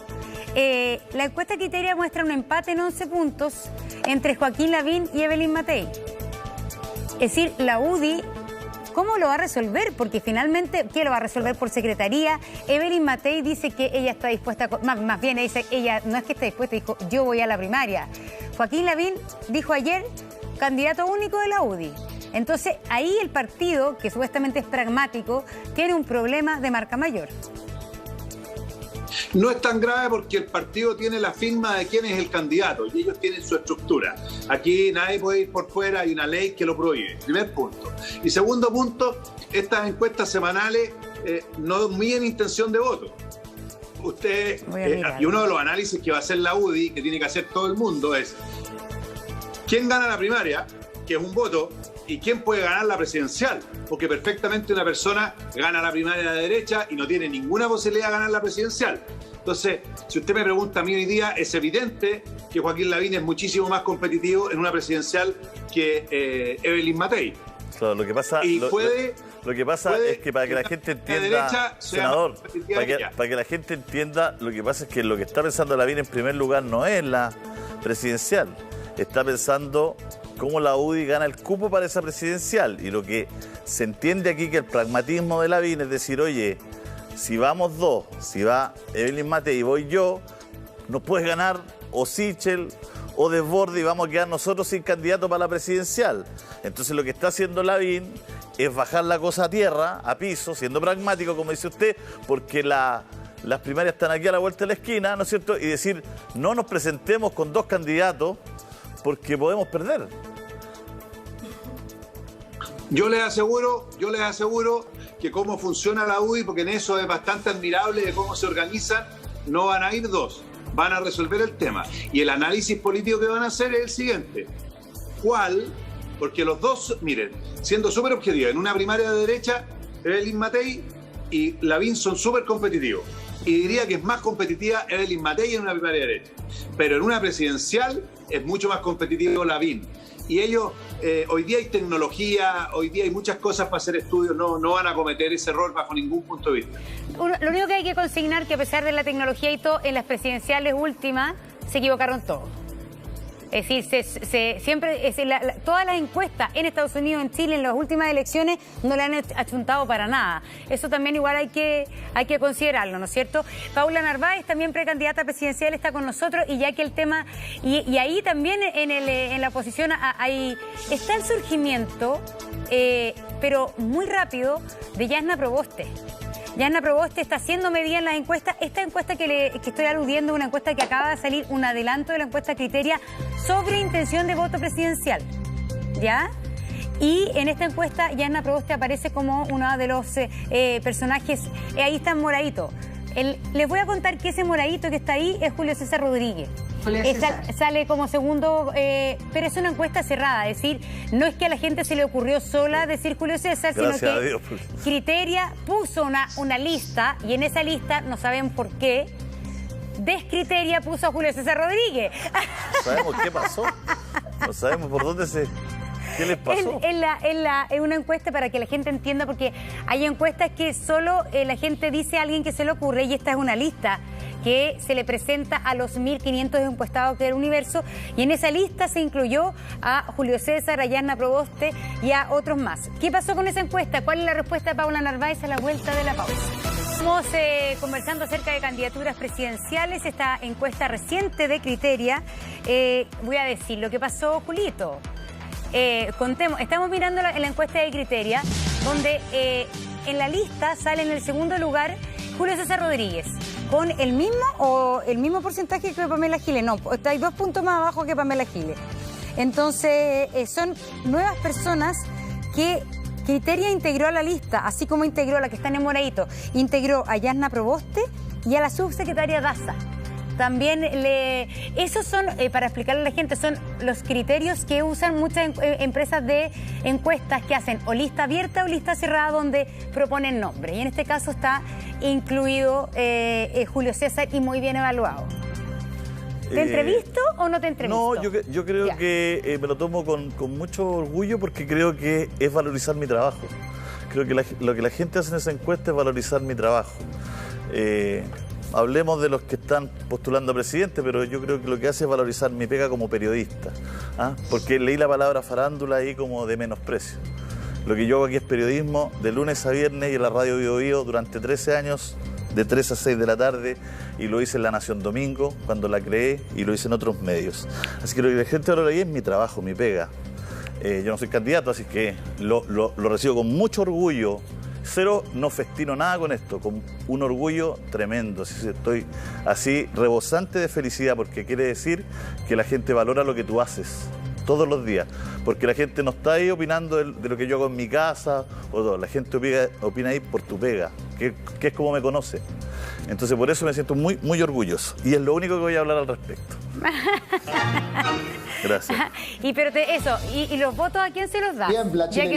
La encuesta Criteria muestra un empate en 11 puntos entre Joaquín Lavín y Evelyn Matei. Es decir, la UDI, ¿cómo lo va a resolver? Porque finalmente, ¿qué lo va a resolver por secretaría? Evelyn Matei dice que ella está dispuesta, más bien dice, ella no es que esté dispuesta, dijo, yo voy a la primaria. Joaquín Lavín dijo ayer, candidato único de la UDI. Entonces, ahí el partido, que supuestamente es pragmático, tiene un problema de marca mayor. No es tan grave porque el partido tiene la firma de quién es el candidato y ellos tienen su estructura. Aquí nadie puede ir por fuera, hay una ley que lo prohíbe. Primer punto. Y segundo punto, estas encuestas semanales no miden intención de voto. Usted, y uno de los análisis que va a hacer la UDI, que tiene que hacer todo el mundo, es quién gana la primaria, que es un voto, y quién puede ganar la presidencial, porque perfectamente una persona gana la primaria de derecha y no tiene ninguna posibilidad de ganar la presidencial. Entonces, si usted me pregunta a mí hoy día, es evidente que Joaquín Lavín es muchísimo más competitivo en una presidencial que Evelyn Matei. Claro, lo que pasa, lo que pasa es que para que la gente entienda, senador, para que la gente entienda, lo que pasa es que lo que está pensando Lavín en primer lugar no es la presidencial, está pensando cómo la UDI gana el cupo para esa presidencial. Y lo que se entiende aquí que el pragmatismo de Lavín es decir, oye, si vamos dos, si va Evelyn Matei y voy yo, nos puedes ganar o Sichel o Desbordes y vamos a quedar nosotros sin candidato para la presidencial. Entonces lo que está haciendo Lavín es bajar la cosa a tierra, a piso, siendo pragmático, como dice usted, porque las primarias están aquí a la vuelta de la esquina, ¿no es cierto? Y decir, no nos presentemos con dos candidatos porque podemos perder. Yo les aseguro que cómo funciona la UDI, porque en eso es bastante admirable de cómo se organizan, no van a ir dos, van a resolver el tema. Y el análisis político que van a hacer es el siguiente. ¿Cuál? Porque los dos, miren, siendo súper objetivos, en una primaria de derecha, Evelyn Matei y Lavín son súper competitivos. Y diría que es más competitiva Evelyn Matei en una primaria de derecha. Pero en una presidencial es mucho más competitivo Lavín. Y ellos, hoy día hay tecnología, hoy día hay muchas cosas para hacer estudios, no van a cometer ese error bajo ningún punto de vista. Lo único que hay que consignar que a pesar de la tecnología y todo, en las presidenciales últimas se equivocaron todos. Es decir, todas las encuestas en Estados Unidos, en Chile, en las últimas elecciones, no le han achuntado para nada. Eso también igual hay que considerarlo, ¿no es cierto? Paula Narváez, también precandidata presidencial, está con nosotros, y ya que el tema, y ahí también en la oposición está el surgimiento, pero muy rápido, de Yasna Proboste. Yasna Proboste está siendo medida en las encuestas. Esta encuesta que estoy aludiendo es una encuesta que acaba de salir, un adelanto de la encuesta Criteria sobre intención de voto presidencial, ¿ya? Y en esta encuesta Yasna Proboste aparece como uno de los personajes, ahí está moradito. Les voy a contar que ese moradito que está ahí es Julio César Rodríguez. Sale como segundo, pero es una encuesta cerrada, es decir, no es que a la gente se le ocurrió sola decir Julio César, sino que Criteria puso una lista, y en esa lista, no saben por qué, Descriteria puso a Julio César Rodríguez. No sabemos qué pasó, no sabemos por dónde ¿qué les pasó? Es una encuesta para que la gente entienda, porque hay encuestas que solo la gente dice a alguien que se le ocurre, y esta es una lista que se le presenta a los 1.500 encuestados del universo, y en esa lista se incluyó a Julio César, a Yasna Proboste y a otros más. ¿Qué pasó con esa encuesta? ¿Cuál es la respuesta de Paula Narváez a la vuelta de la pausa? Estamos conversando acerca de candidaturas presidenciales, esta encuesta reciente de Criteria. Voy a decir lo que pasó, Julito. Contemos, estamos mirando en la encuesta de Criteria, donde en la lista sale en el segundo lugar Julio César Rodríguez, con el mismo porcentaje que Pamela Giles. No, hay 2 puntos más abajo que Pamela Giles. Entonces, son nuevas personas que Criteria integró a la lista, así como integró a la que está en moradito, integró a Yasna Proboste y a la subsecretaria Daza. También esos son, para explicarle a la gente, son los criterios que usan muchas empresas de encuestas que hacen o lista abierta o lista cerrada, donde proponen nombres. Y en este caso está incluido Julio César, y muy bien evaluado. ¿Te entrevisto o no te entrevisto? No, yo creo que me lo tomo con mucho orgullo, porque creo que es valorizar mi trabajo. Creo que lo que la gente hace en esa encuesta es valorizar mi trabajo. Hablemos de los que están postulando a presidente, pero yo creo que lo que hace es valorizar mi pega como periodista, porque leí la palabra farándula ahí como de menosprecio. Lo que yo hago aquí es periodismo de lunes a viernes, y en la radio Bio Bio durante 13 años, de 3 a 6 de la tarde, y lo hice en La Nación Domingo, cuando la creé, y lo hice en otros medios. Así que lo que la gente valora ahí es mi trabajo, mi pega. Yo no soy candidato, así que lo recibo con mucho orgullo. cero, no festino nada con esto, con un orgullo tremendo. Estoy así rebosante de felicidad porque quiere decir que la gente valora lo que tú haces todos los días, porque la gente no está ahí opinando de lo que yo hago en mi casa o todo, la gente opina ahí por tu pega, que es como me conoce. Entonces por eso me siento muy, muy orgulloso y es lo único que voy a hablar al respecto. Gracias. ¿Y los votos a quién se los das? Ya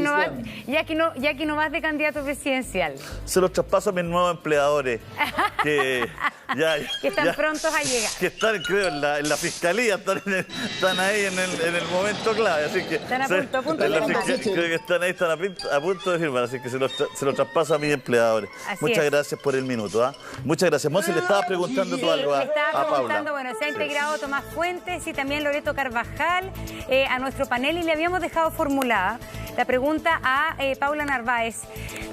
que no vas de candidato presidencial. Se los traspaso a mis nuevos empleadores que están prontos a llegar. Que están, creo, en la fiscalía, están ahí en el momento clave, así que están a punto de firmar. Creo que están ahí, están a punto de firmar, así que se los traspaso a mis empleadores. Muchas gracias por el minuto. Muchas gracias. Monse, le estabas preguntando tú algo a Paula. Bueno, se ha integrado Tomás Fuentes y también Loreto Carvajal a nuestro panel y le habíamos dejado formulada la pregunta a Paula Narváez.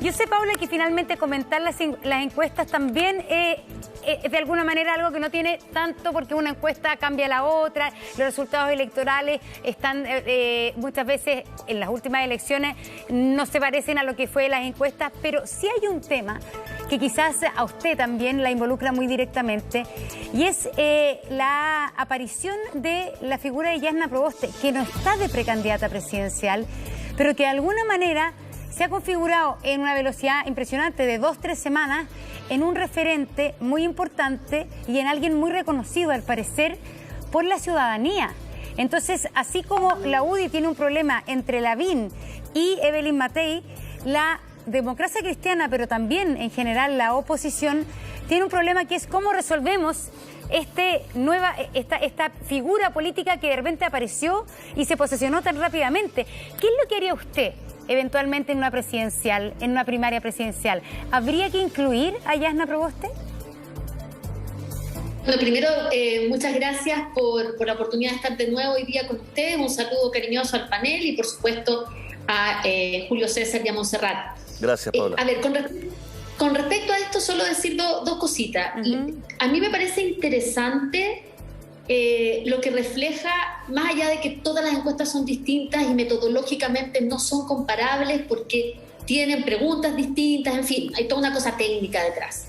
Yo sé, Paula, que finalmente comentar las encuestas también de alguna manera algo que no tiene tanto, porque una encuesta cambia a la otra, los resultados electorales están muchas veces en las últimas elecciones no se parecen a lo que fue las encuestas, pero sí hay un tema que quizás a usted también la involucra muy directamente, y es la aparición de la figura de Yasna Proboste, que no está de precandidata presidencial, pero que de alguna manera se ha configurado en una velocidad impresionante de 2-3 semanas en un referente muy importante y en alguien muy reconocido, al parecer, por la ciudadanía. Entonces, así como la UDI tiene un problema entre Lavín y Evelyn Matei, la democracia cristiana, pero también en general la oposición, tiene un problema que es cómo resolvemos esta figura política que de repente apareció y se posesionó tan rápidamente. ¿Qué es lo que haría usted eventualmente en una presidencial, en una primaria presidencial? ¿Habría que incluir a Yasna Proboste? Bueno, primero, muchas gracias por la oportunidad de estar de nuevo hoy día con ustedes. Un saludo cariñoso al panel y, por supuesto, a Julio César y a Montserrat. Gracias, Paula. A ver, con respecto a esto, solo decir dos cositas. A mí me parece interesante lo que refleja, más allá de que todas las encuestas son distintas y metodológicamente no son comparables porque tienen preguntas distintas, en fin, hay toda una cosa técnica detrás.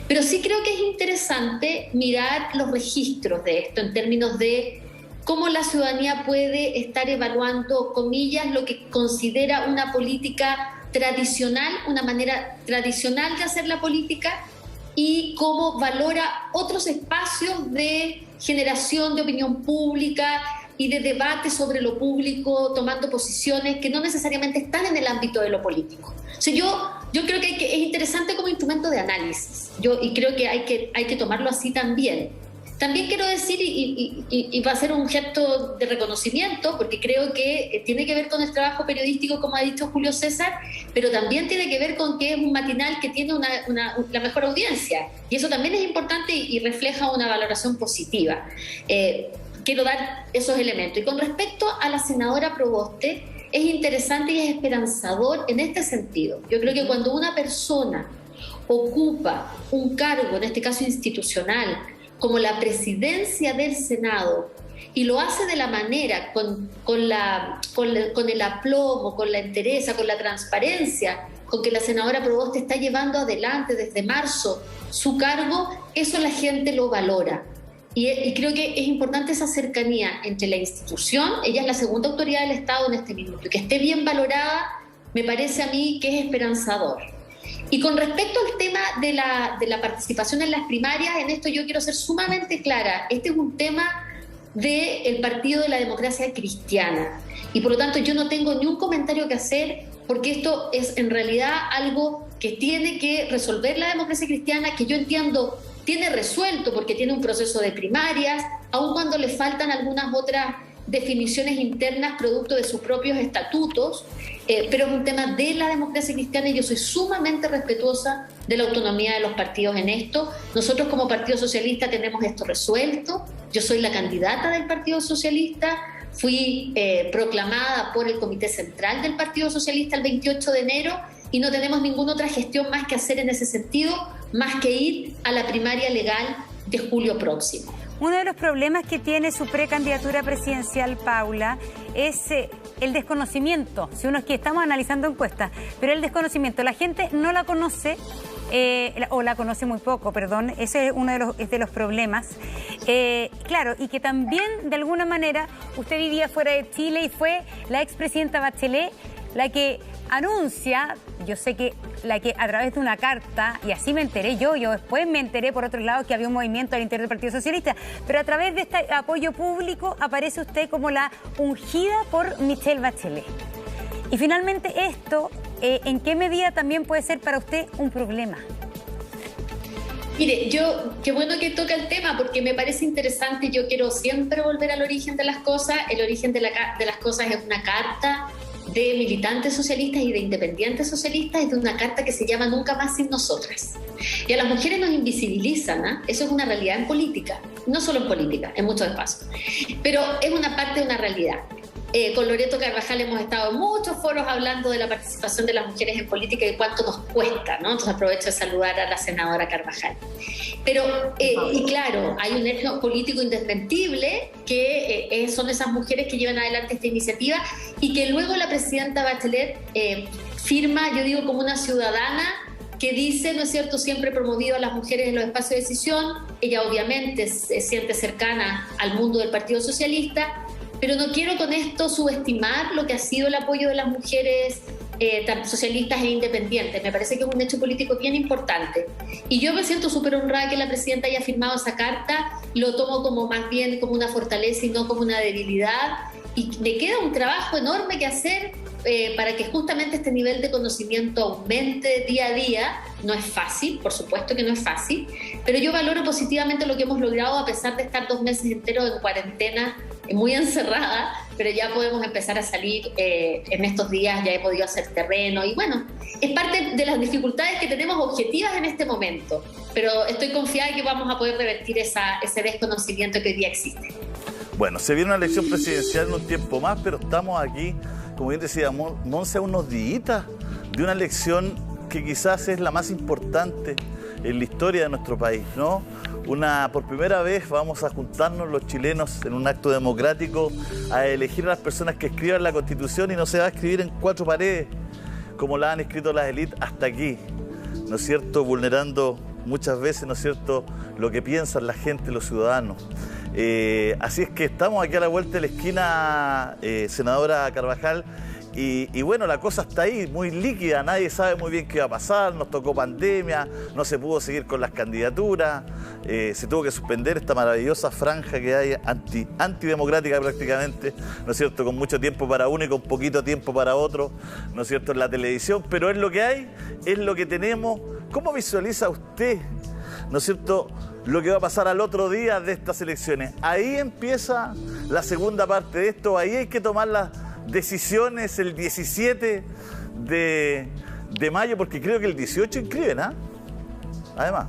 Pero sí creo que es interesante mirar los registros de esto en términos de cómo la ciudadanía puede estar evaluando, comillas, lo que considera una política tradicional, una manera tradicional de hacer la política, y cómo valora otros espacios de generación de opinión pública y de debate sobre lo público, tomando posiciones que no necesariamente están en el ámbito de lo político. O sea, yo creo que es interesante como instrumento de análisis, y creo que hay que tomarlo así también. También quiero decir, y va a ser un gesto de reconocimiento, porque creo que tiene que ver con el trabajo periodístico, como ha dicho Julio César, pero también tiene que ver con que es un matinal que tiene la mejor audiencia, y eso también es importante y refleja una valoración positiva. Quiero dar esos elementos. Y con respecto a la senadora Proboste, es interesante y es esperanzador en este sentido. Yo creo que cuando una persona ocupa un cargo, en este caso institucional, como la presidencia del Senado, y lo hace de la manera, con el aplomo, con la entereza, con la transparencia, con que la senadora Proboste está llevando adelante desde marzo su cargo, eso la gente lo valora. Y creo que es importante esa cercanía entre la institución, ella es la segunda autoridad del Estado en este minuto, y que esté bien valorada, me parece a mí que es esperanzador. Y con respecto al tema de la participación en las primarias, en esto yo quiero ser sumamente clara. Este es un tema del Partido de la Democracia Cristiana. Y por lo tanto yo no tengo ni un comentario que hacer, porque esto es en realidad algo que tiene que resolver la democracia cristiana, que yo entiendo tiene resuelto porque tiene un proceso de primarias, aun cuando le faltan algunas otras definiciones internas producto de sus propios estatutos, pero es un tema de la democracia cristiana y yo soy sumamente respetuosa de la autonomía de los partidos en esto. Nosotros como Partido Socialista tenemos esto resuelto, yo soy la candidata del Partido Socialista, fui proclamada por el Comité Central del Partido Socialista el 28 de enero y no tenemos ninguna otra gestión más que hacer en ese sentido, más que ir a la primaria legal de julio próximo. Uno de los problemas que tiene su precandidatura presidencial, Paula, es el desconocimiento, si uno es que estamos analizando encuestas, pero el desconocimiento, la gente no la conoce, o la conoce muy poco, perdón, ese es uno de los problemas. Claro, y que también, de alguna manera, usted vivía fuera de Chile y fue la expresidenta Bachelet la que anuncia, yo sé que la que a través de una carta, y así me enteré yo después me enteré por otro lado que había un movimiento al interior del Partido Socialista, pero a través de este apoyo público aparece usted como la ungida por Michelle Bachelet. Y finalmente esto, ¿en qué medida también puede ser para usted un problema? Mire, qué bueno que toca el tema porque me parece interesante. Yo quiero siempre volver al origen de las cosas. El origen de las cosas es una carta de militantes socialistas y de independientes socialistas, es de una carta que se llama Nunca más sin nosotras. Y a las mujeres nos invisibilizan, ¿eh? Eso es una realidad en política, no solo en política, en muchos espacios, pero es una parte de una realidad. Con Loreto Carvajal hemos estado en muchos foros hablando de la participación de las mujeres en política y de cuánto nos cuesta, ¿no? Entonces aprovecho de saludar a la senadora Carvajal. Pero, y claro, hay un hecho político indesmentible que son esas mujeres que llevan adelante esta iniciativa y que luego la presidenta Bachelet firma, yo digo, como una ciudadana que dice, ¿no es cierto?, siempre promovido a las mujeres en los espacios de decisión. Ella obviamente se siente cercana al mundo del Partido Socialista, pero no quiero con esto subestimar lo que ha sido el apoyo de las mujeres socialistas e independientes. Me parece que es un hecho político bien importante. Y yo me siento súper honrada que la presidenta haya firmado esa carta, lo tomo como más bien como una fortaleza y no como una debilidad. Y me queda un trabajo enorme que hacer para que justamente este nivel de conocimiento aumente día a día. No es fácil, por supuesto que no es fácil, pero yo valoro positivamente lo que hemos logrado a pesar de estar 2 meses enteros en cuarentena, muy encerrada, pero ya podemos empezar a salir en estos días, ya he podido hacer terreno y bueno, es parte de las dificultades que tenemos objetivas en este momento, pero estoy confiada de que vamos a poder revertir ese desconocimiento que hoy día existe. Bueno, se viene una elección presidencial en un tiempo más, pero estamos aquí, como bien decía Monse, a unos días de una elección que quizás es la más importante en la historia de nuestro país, ¿no? Por primera vez vamos a juntarnos los chilenos en un acto democrático a elegir a las personas que escriban la Constitución y no se va a escribir en 4 paredes, como la han escrito las élites hasta aquí, ¿no es cierto?, vulnerando muchas veces, ¿no es cierto?, lo que piensan la gente, los ciudadanos. Así es que estamos aquí a la vuelta de la esquina, senadora Carvajal, y bueno, la cosa está ahí, muy líquida, nadie sabe muy bien qué va a pasar, nos tocó pandemia, no se pudo seguir con las candidaturas, se tuvo que suspender esta maravillosa franja que hay antidemocrática prácticamente, ¿no es cierto?, con mucho tiempo para uno y con poquito tiempo para otro, ¿no es cierto?, en la televisión, pero es lo que hay, es lo que tenemos. ¿Cómo visualiza usted, ¿no es cierto?, lo que va a pasar al otro día de estas elecciones? Ahí empieza la segunda parte de esto, ahí hay que tomar las decisiones el 17 de mayo, porque creo que el 18 inscriben, ¿ah? Además.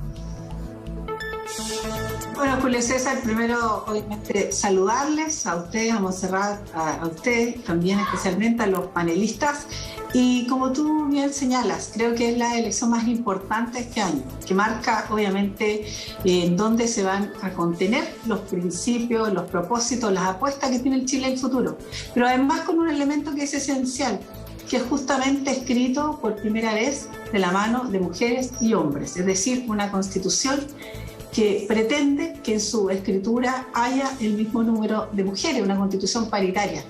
Bueno, Julio César, primero obviamente saludarles a ustedes, a Montserrat, a usted, también especialmente a los panelistas. Y como tú bien señalas, creo que es la elección más importante este año, que marca obviamente en dónde se van a contener los principios, los propósitos, las apuestas que tiene el Chile en el futuro. Pero además con un elemento que es esencial, que es justamente escrito por primera vez de la mano de mujeres y hombres, es decir, una constitución que pretende que en su escritura haya el mismo número de mujeres, una constitución paritaria.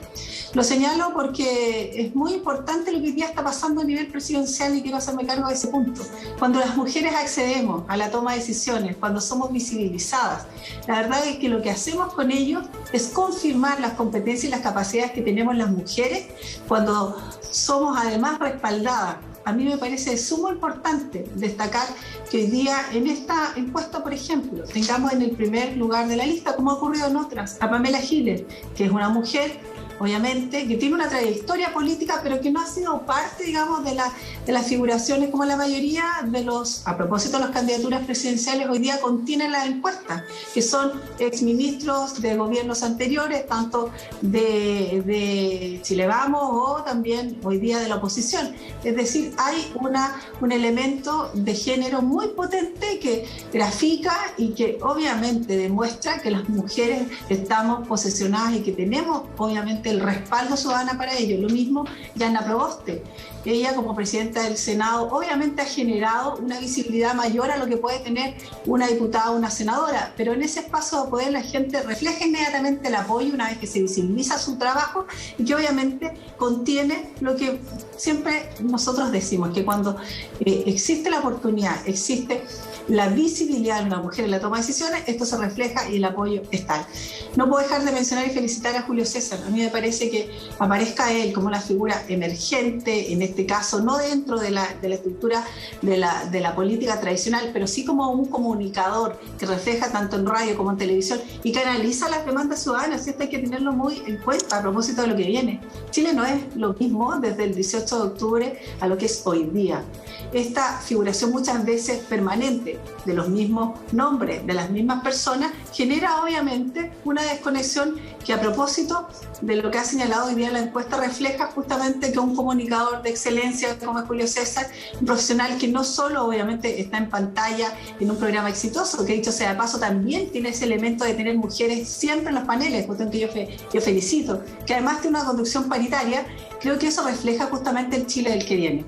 Lo señalo porque es muy importante lo que hoy día está pasando a nivel presidencial y quiero hacerme cargo de ese punto. Cuando las mujeres accedemos a la toma de decisiones, cuando somos visibilizadas, la verdad es que lo que hacemos con ellos es confirmar las competencias y las capacidades que tenemos las mujeres cuando somos además respaldadas. A mí me parece de sumo importante destacar que hoy día en esta encuesta, por ejemplo, tengamos en el primer lugar de la lista, como ha ocurrido en otras, a Pamela Giles, que es una mujer obviamente, que tiene una trayectoria política, pero que no ha sido parte, digamos, de las figuraciones como la mayoría de a propósito de las candidaturas presidenciales, hoy día contienen las encuestas, que son exministros de gobiernos anteriores, tanto de Chile Vamos o también hoy día de la oposición. Es decir, hay un elemento de género muy potente que grafica y que obviamente demuestra que las mujeres estamos posesionadas y que tenemos, obviamente, obviamente el respaldo ciudadano para ello. Lo mismo Yana Proboste. Ella, como presidenta del Senado, obviamente ha generado una visibilidad mayor a lo que puede tener una diputada o una senadora, pero en ese espacio de poder la gente refleja inmediatamente el apoyo una vez que se visibiliza su trabajo y que obviamente contiene lo que siempre nosotros decimos, que cuando existe la oportunidad, existe la visibilidad de una mujer en la toma de decisiones, esto se refleja y el apoyo es tal. No puedo dejar de mencionar y felicitar a Julio César. A mí me parece que aparezca él como una figura emergente, en este caso no dentro de la estructura de la política tradicional, pero sí como un comunicador que refleja tanto en radio como en televisión y que analiza las demandas ciudadanas. Y esto hay que tenerlo muy en cuenta a propósito de lo que viene. Chile no es lo mismo desde el 18 de octubre a lo que es hoy día. Esta figuración muchas veces permanente de los mismos nombres, de las mismas personas, genera obviamente una desconexión que, a propósito de lo que ha señalado hoy día la encuesta, refleja justamente que un comunicador de excelencia como es Julio César, un profesional que no solo obviamente está en pantalla en un programa exitoso, que dicho sea de paso también tiene ese elemento de tener mujeres siempre en los paneles, cuestión que yo felicito, que además tiene una conducción paritaria. Creo que eso refleja justamente el Chile del que viene.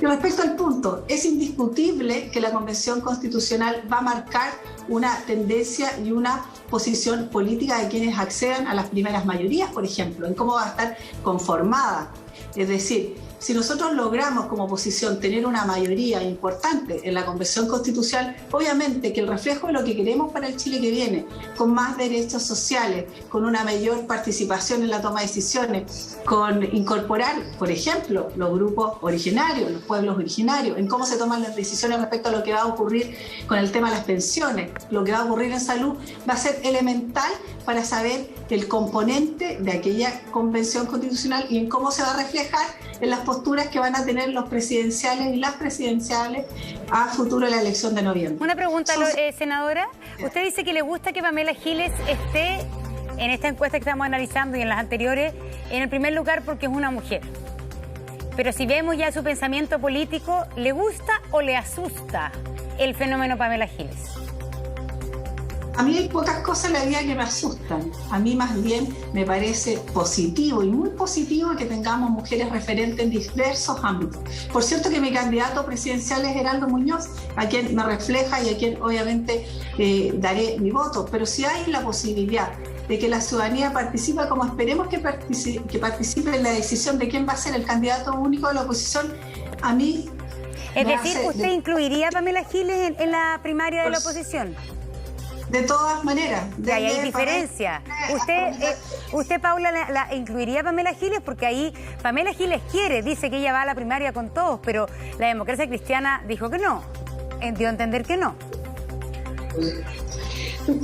Y respecto al punto, es indiscutible que la Convención Constitucional va a marcar una tendencia y una posición política de quienes accedan a las primeras mayorías, por ejemplo, en cómo va a estar conformada. Es decir, si nosotros logramos como oposición tener una mayoría importante en la Convención Constitucional, obviamente que el reflejo de lo que queremos para el Chile que viene, con más derechos sociales, con una mayor participación en la toma de decisiones, con incorporar, por ejemplo, los grupos originarios, los pueblos originarios, en cómo se toman las decisiones respecto a lo que va a ocurrir con el tema de las pensiones, lo que va a ocurrir en salud, va a ser elemental para saber el componente de aquella Convención Constitucional y en cómo se va a reflejar en las posturas que van a tener los presidenciales y las presidenciales a futuro de la elección de noviembre. Una pregunta, senadora. Usted dice que le gusta que Pamela Giles esté en esta encuesta que estamos analizando y en las anteriores en el primer lugar porque es una mujer. Pero si vemos ya su pensamiento político, ¿le gusta o le asusta el fenómeno Pamela Giles? A mí hay pocas cosas en la vida que me asustan. A mí más bien me parece positivo y muy positivo que tengamos mujeres referentes en diversos ámbitos. Por cierto que mi candidato presidencial es Heraldo Muñoz, a quien me refleja y a quien obviamente daré mi voto. Pero si hay la posibilidad de que la ciudadanía participe, como esperemos que participe en la decisión de quién va a ser el candidato único de la oposición, a mí... Es decir, ¿usted incluiría a Pamela Giles en la primaria de la oposición? De todas maneras. Y ahí hay diferencia. Usted, Paula, la incluiría a Pamela Giles, porque ahí Pamela Giles dice que ella va a la primaria con todos, pero la democracia cristiana dijo que no, dio a entender que no.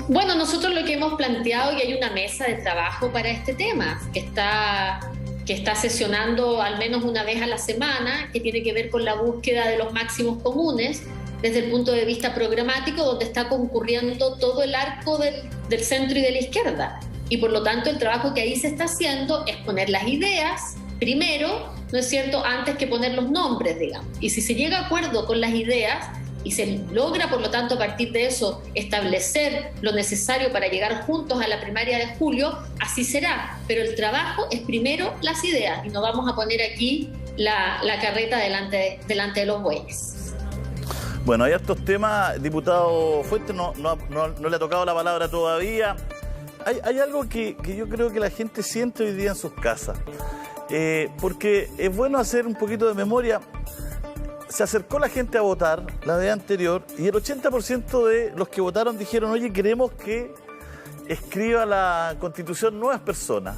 Bueno, nosotros lo que hemos planteado, y hay una mesa de trabajo para este tema, que está sesionando al menos una vez a la semana, que tiene que ver con la búsqueda de los máximos comunes, desde el punto de vista programático, donde está concurriendo todo el arco del centro y de la izquierda. Y por lo tanto el trabajo que ahí se está haciendo es poner las ideas primero, ¿no es cierto?, antes que poner los nombres, digamos. Y si se llega a acuerdo con las ideas y se logra, por lo tanto, a partir de eso, establecer lo necesario para llegar juntos a la primaria de julio, así será. Pero el trabajo es primero las ideas y no vamos a poner aquí la carreta delante de los bueyes. Bueno, hay estos temas, diputado Fuentes, no le ha tocado la palabra todavía. Hay algo que yo creo que la gente siente hoy día en sus casas, porque es bueno hacer un poquito de memoria. Se acercó la gente a votar la vez anterior y el 80% de los que votaron dijeron: oye, queremos que escriba la Constitución nuevas personas,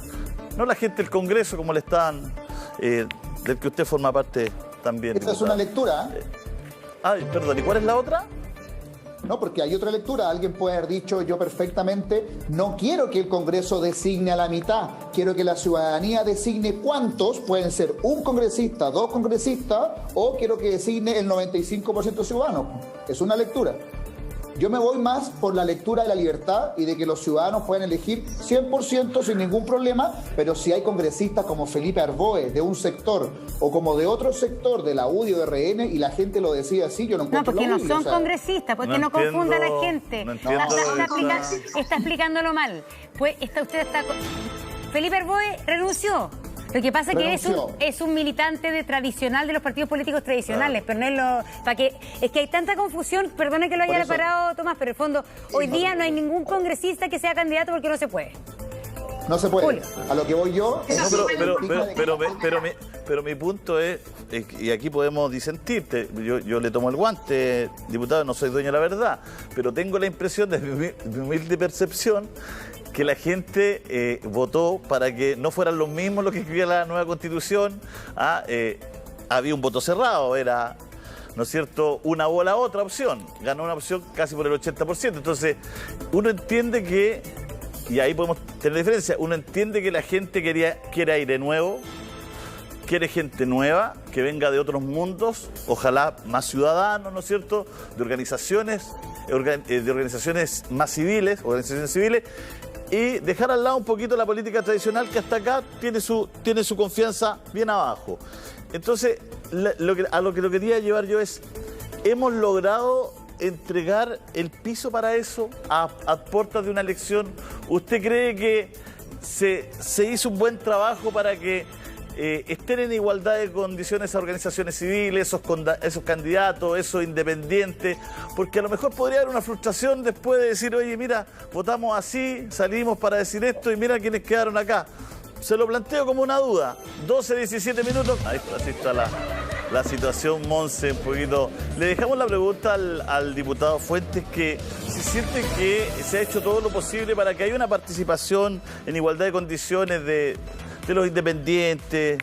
no la gente del Congreso como le están, del que usted forma parte también. Esa es una lectura, Ay, perdón, ¿y cuál es la otra? No, porque hay otra lectura. Alguien puede haber dicho: yo perfectamente no quiero que el Congreso designe a la mitad, quiero que la ciudadanía designe cuántos, pueden ser un congresista, dos congresistas, o quiero que designe el 95% ciudadanos. Es una lectura. Yo me voy más por la lectura de la libertad y de que los ciudadanos pueden elegir 100% sin ningún problema, pero si hay congresistas como Felipe Arboe de un sector o como de otro sector de la UDI o de RN y la gente lo decide así, yo no encuentro porque no son congresistas, porque no confunda a la gente. No entiendo está explicándolo mal. Pues usted está Felipe Arboe renunció. Lo que pasa es que es un militante tradicional de los partidos políticos tradicionales, pero no es es que hay tanta confusión, perdone que lo haya parado Tomás, pero en el fondo, hoy día no hay ningún congresista que sea candidato porque no se puede. No se puede. Julio. A lo que voy yo... Pero mi punto es, y aquí podemos disentirte, yo le tomo el guante, diputado, no soy dueño de la verdad, pero tengo la impresión, de mi humilde percepción, que la gente votó para que no fueran los mismos los que escribía la nueva Constitución. Había un voto cerrado, era, ¿no es cierto?, una bola otra opción. Ganó una opción casi por el 80%. Entonces, uno entiende que, y ahí podemos tener diferencia, uno entiende que la gente quiere aire nuevo, quiere gente nueva, que venga de otros mundos, ojalá más ciudadanos, ¿no es cierto?, de organizaciones más civiles, y dejar al lado un poquito la política tradicional que hasta acá tiene su confianza bien abajo. Entonces, a lo que lo quería llevar yo es, hemos logrado entregar el piso para eso a puertas de una elección. ¿Usted cree que se hizo un buen trabajo para que estén en igualdad de condiciones a organizaciones civiles, esos candidatos, esos independientes? Porque a lo mejor podría haber una frustración después de decir, oye, mira, votamos así, salimos para decir esto y mira quiénes quedaron acá. Se lo planteo como una duda. 12, 17 minutos. Ahí está la situación, Monse, un poquito. Le dejamos la pregunta al diputado Fuentes, que si siente que se ha hecho todo lo posible para que haya una participación en igualdad de condiciones de los independientes,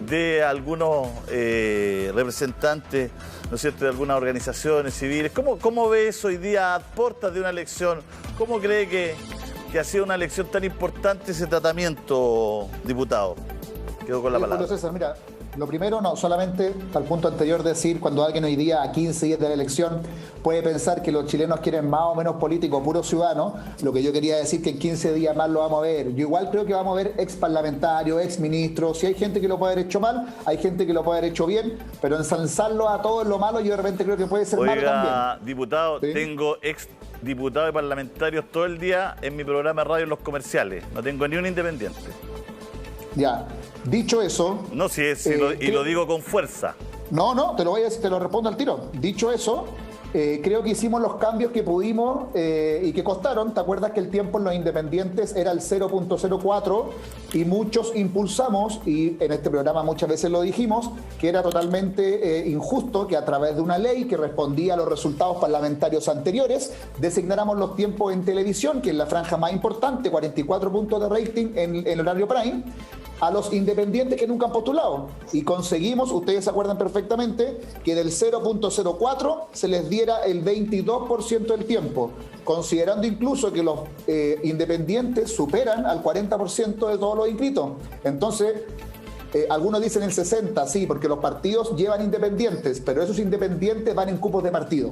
de algunos representantes, ¿no es cierto?, de algunas organizaciones civiles. ¿Cómo ve eso hoy día a puertas de una elección? ¿Cómo cree que ha sido una elección tan importante ese tratamiento, diputado? Quedo con la palabra. César, mira, lo primero, no solamente al punto anterior decir, cuando alguien hoy día a 15 días de la elección puede pensar que los chilenos quieren más o menos políticos, puros ciudadanos, lo que yo quería decir que en 15 días más lo vamos a ver. Yo igual creo que vamos a ver ex parlamentarios, ex ministros. Si hay gente que lo puede haber hecho mal, hay gente que lo puede haber hecho bien, pero ensalzarlo a todo en lo malo, yo de repente creo que puede ser malo también. Diputado, ¿sí? Tengo ex diputados y parlamentarios todo el día en mi programa de radio en los comerciales. No tengo ni un independiente. Ya, dicho eso... No, lo digo con fuerza. No, te lo voy a decir, te lo respondo al tiro. Dicho eso, creo que hicimos los cambios que pudimos y que costaron. ¿Te acuerdas que el tiempo en los independientes era el 0.04 y muchos impulsamos, y en este programa muchas veces lo dijimos, que era totalmente injusto que a través de una ley que respondía a los resultados parlamentarios anteriores designáramos los tiempos en televisión, que es la franja más importante, 44 puntos de rating en el horario prime, a los independientes que nunca han postulado. Y conseguimos, ustedes se acuerdan perfectamente, que del 0.04 se les diera el 22% del tiempo, considerando incluso que los independientes superan al 40% de todos los inscritos. Entonces, algunos dicen el 60, sí, porque los partidos llevan independientes, pero esos independientes van en cupos de partido.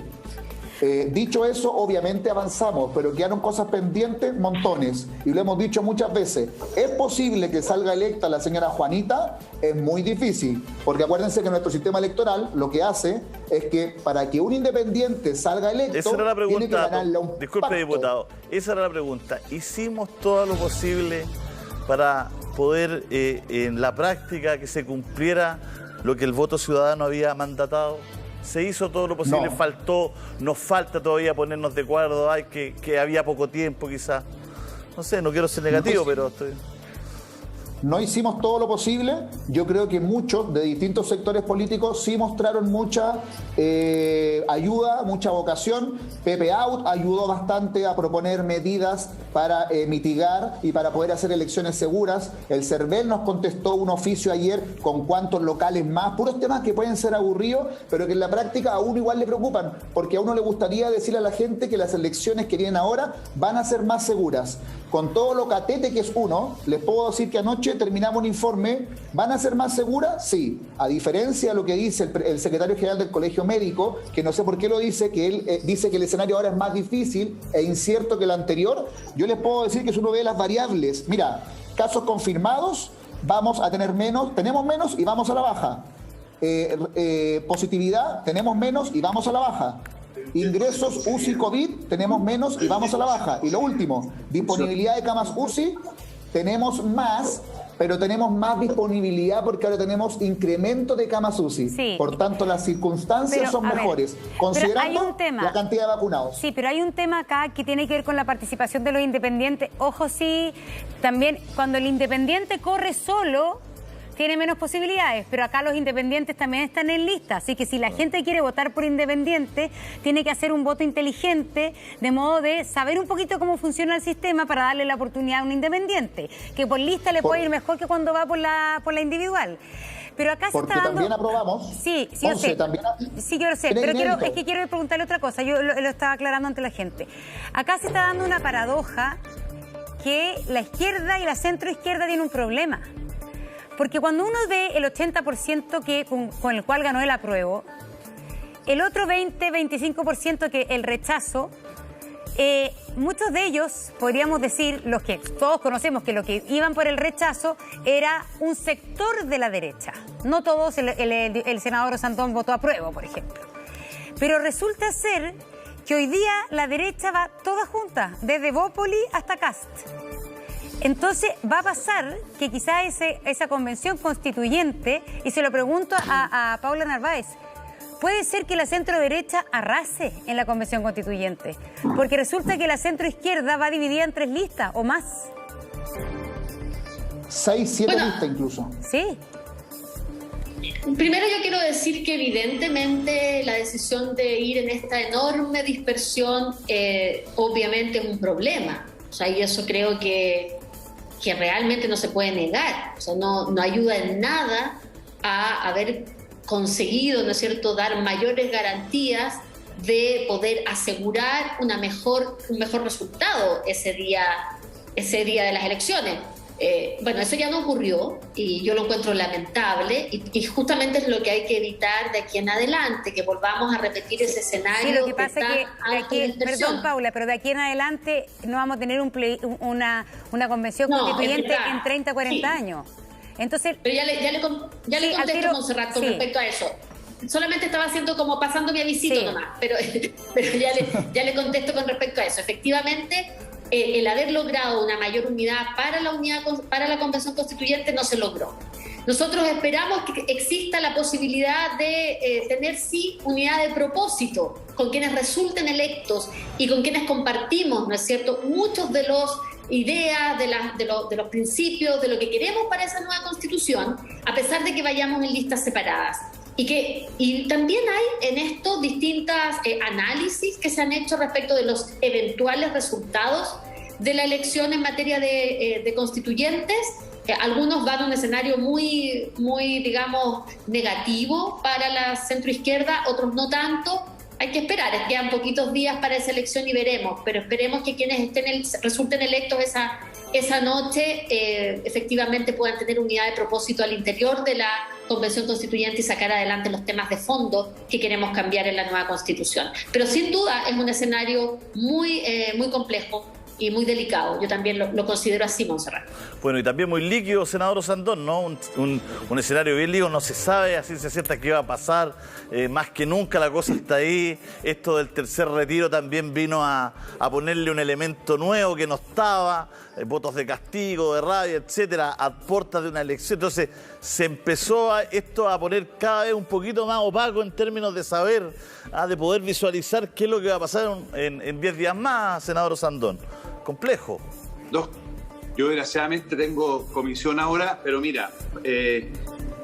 Dicho eso, obviamente avanzamos, pero quedaron cosas pendientes, montones. Y lo hemos dicho muchas veces. ¿Es posible que salga electa la señora Juanita? Es muy difícil, porque acuérdense que nuestro sistema electoral lo que hace es que para que un independiente salga electo, esa era la pregunta, tiene que ganarle a un disculpe, pacto. Diputado, esa era la pregunta. ¿Hicimos todo lo posible para poder en la práctica que se cumpliera lo que el voto ciudadano había mandatado? ¿Se hizo todo lo posible? No. Nos falta todavía ponernos de acuerdo, que había poco tiempo quizás. No sé, no quiero ser negativo, pero estoy... No hicimos todo lo posible. Yo creo que muchos de distintos sectores políticos sí mostraron mucha ayuda, mucha vocación. Pepe Out ayudó bastante a proponer medidas para mitigar y para poder hacer elecciones seguras. El CERVEL nos contestó un oficio ayer con cuántos locales más, puros temas que pueden ser aburridos, pero que en la práctica a uno igual le preocupan, porque a uno le gustaría decirle a la gente que las elecciones que vienen ahora van a ser más seguras. Con todo lo catete que es uno, les puedo decir que anoche terminamos un informe. ¿Van a ser más seguras? Sí. A diferencia de lo que dice el secretario general del Colegio Médico, que no sé por qué lo dice, que él dice que el escenario ahora es más difícil e incierto que el anterior, yo les puedo decir que si uno ve las variables, mira, casos confirmados, vamos a tener menos, tenemos menos y vamos a la baja. Positividad, tenemos menos y vamos a la baja. Ingresos UCI COVID, tenemos menos y vamos a la baja. Y lo último, disponibilidad de camas UCI, tenemos más, pero tenemos más disponibilidad porque ahora tenemos incremento de camas UCI. Sí. Por tanto, las circunstancias son mejores, considerando la cantidad de vacunados. Sí, pero hay un tema acá que tiene que ver con la participación de los independientes. Ojo, sí, también cuando el independiente corre solo, tiene menos posibilidades, pero acá los independientes también están en lista, así que si la gente quiere votar por independiente, tiene que hacer un voto inteligente, de modo de saber un poquito cómo funciona el sistema para darle la oportunidad a un independiente, que por lista le puede ir mejor que cuando va por la individual. Pero acá porque se está dando... también aprobamos. Sí, yo sé. Sí, yo lo sé, pero quiero preguntarle otra cosa, yo lo estaba aclarando ante la gente. Acá se está dando una paradoja que la izquierda y la centroizquierda tienen un problema. Porque cuando uno ve el 80% con el cual ganó el apruebo, el otro 20-25% que el rechazo, muchos de ellos, podríamos decir, los que todos conocemos que lo que iban por el rechazo era un sector de la derecha. No todos, el senador Osandón votó apruebo, por ejemplo. Pero resulta ser que hoy día la derecha va toda junta, desde Bópoli hasta Kast. Entonces va a pasar que quizá esa convención constituyente, y se lo pregunto a Paula Narváez, puede ser que la centro-derecha arrase en la convención constituyente, porque resulta que la centro-izquierda va dividida en 3 listas o más. 6, 7 listas incluso. Sí. Primero yo quiero decir que evidentemente la decisión de ir en esta enorme dispersión obviamente es un problema. O sea, y eso creo que realmente no se puede negar. O sea, no ayuda en nada a haber conseguido, ¿no es cierto?, dar mayores garantías de poder asegurar un mejor resultado ese día de las elecciones. Bueno, eso ya no ocurrió y yo lo encuentro lamentable y justamente es lo que hay que evitar de aquí en adelante, que volvamos a repetir ese escenario. Sí, lo que pasa es que de aquí, perdón Paula, pero de aquí en adelante no vamos a tener una convención constituyente en 30, 40 años. Entonces, pero ya le contesto, Montserrat, con respecto a eso. Solamente estaba haciendo como pasando mi avisito nomás, pero ya le contesto con respecto a eso. Efectivamente, el haber logrado una mayor unidad para la Convención Constituyente no se logró. Nosotros esperamos que exista la posibilidad de tener sí unidad de propósito con quienes resulten electos y con quienes compartimos, ¿no es cierto?, muchos de los ideas, de los principios, de lo que queremos para esa nueva Constitución, a pesar de que vayamos en listas separadas. Y también hay en esto distintas análisis que se han hecho respecto de los eventuales resultados de la elección en materia de constituyentes. Algunos van a un escenario muy, digamos, negativo para la centroizquierda, otros no tanto. Hay que esperar, quedan poquitos días para esa elección y veremos, pero esperemos que quienes resulten electos esa noche efectivamente puedan tener unidad de propósito al interior de la Convención Constituyente y sacar adelante los temas de fondo que queremos cambiar en la nueva Constitución. Pero sin duda es un escenario muy complejo y muy delicado. Yo también lo considero así, Montserrat. Bueno, y también muy líquido, senador Osandón, ¿no? Un escenario bien líquido, no se sabe a ciencia cierta qué va a pasar, más que nunca la cosa está ahí. Esto del tercer retiro también vino a ponerle un elemento nuevo que no estaba, votos de castigo, de rabia, etcétera, a puertas de una elección. Entonces se empezó esto a poner cada vez un poquito más opaco en términos de saber, de poder visualizar qué es lo que va a pasar en 10 días más, senador Osandón. Complejo. Yo desgraciadamente tengo comisión ahora, pero mira,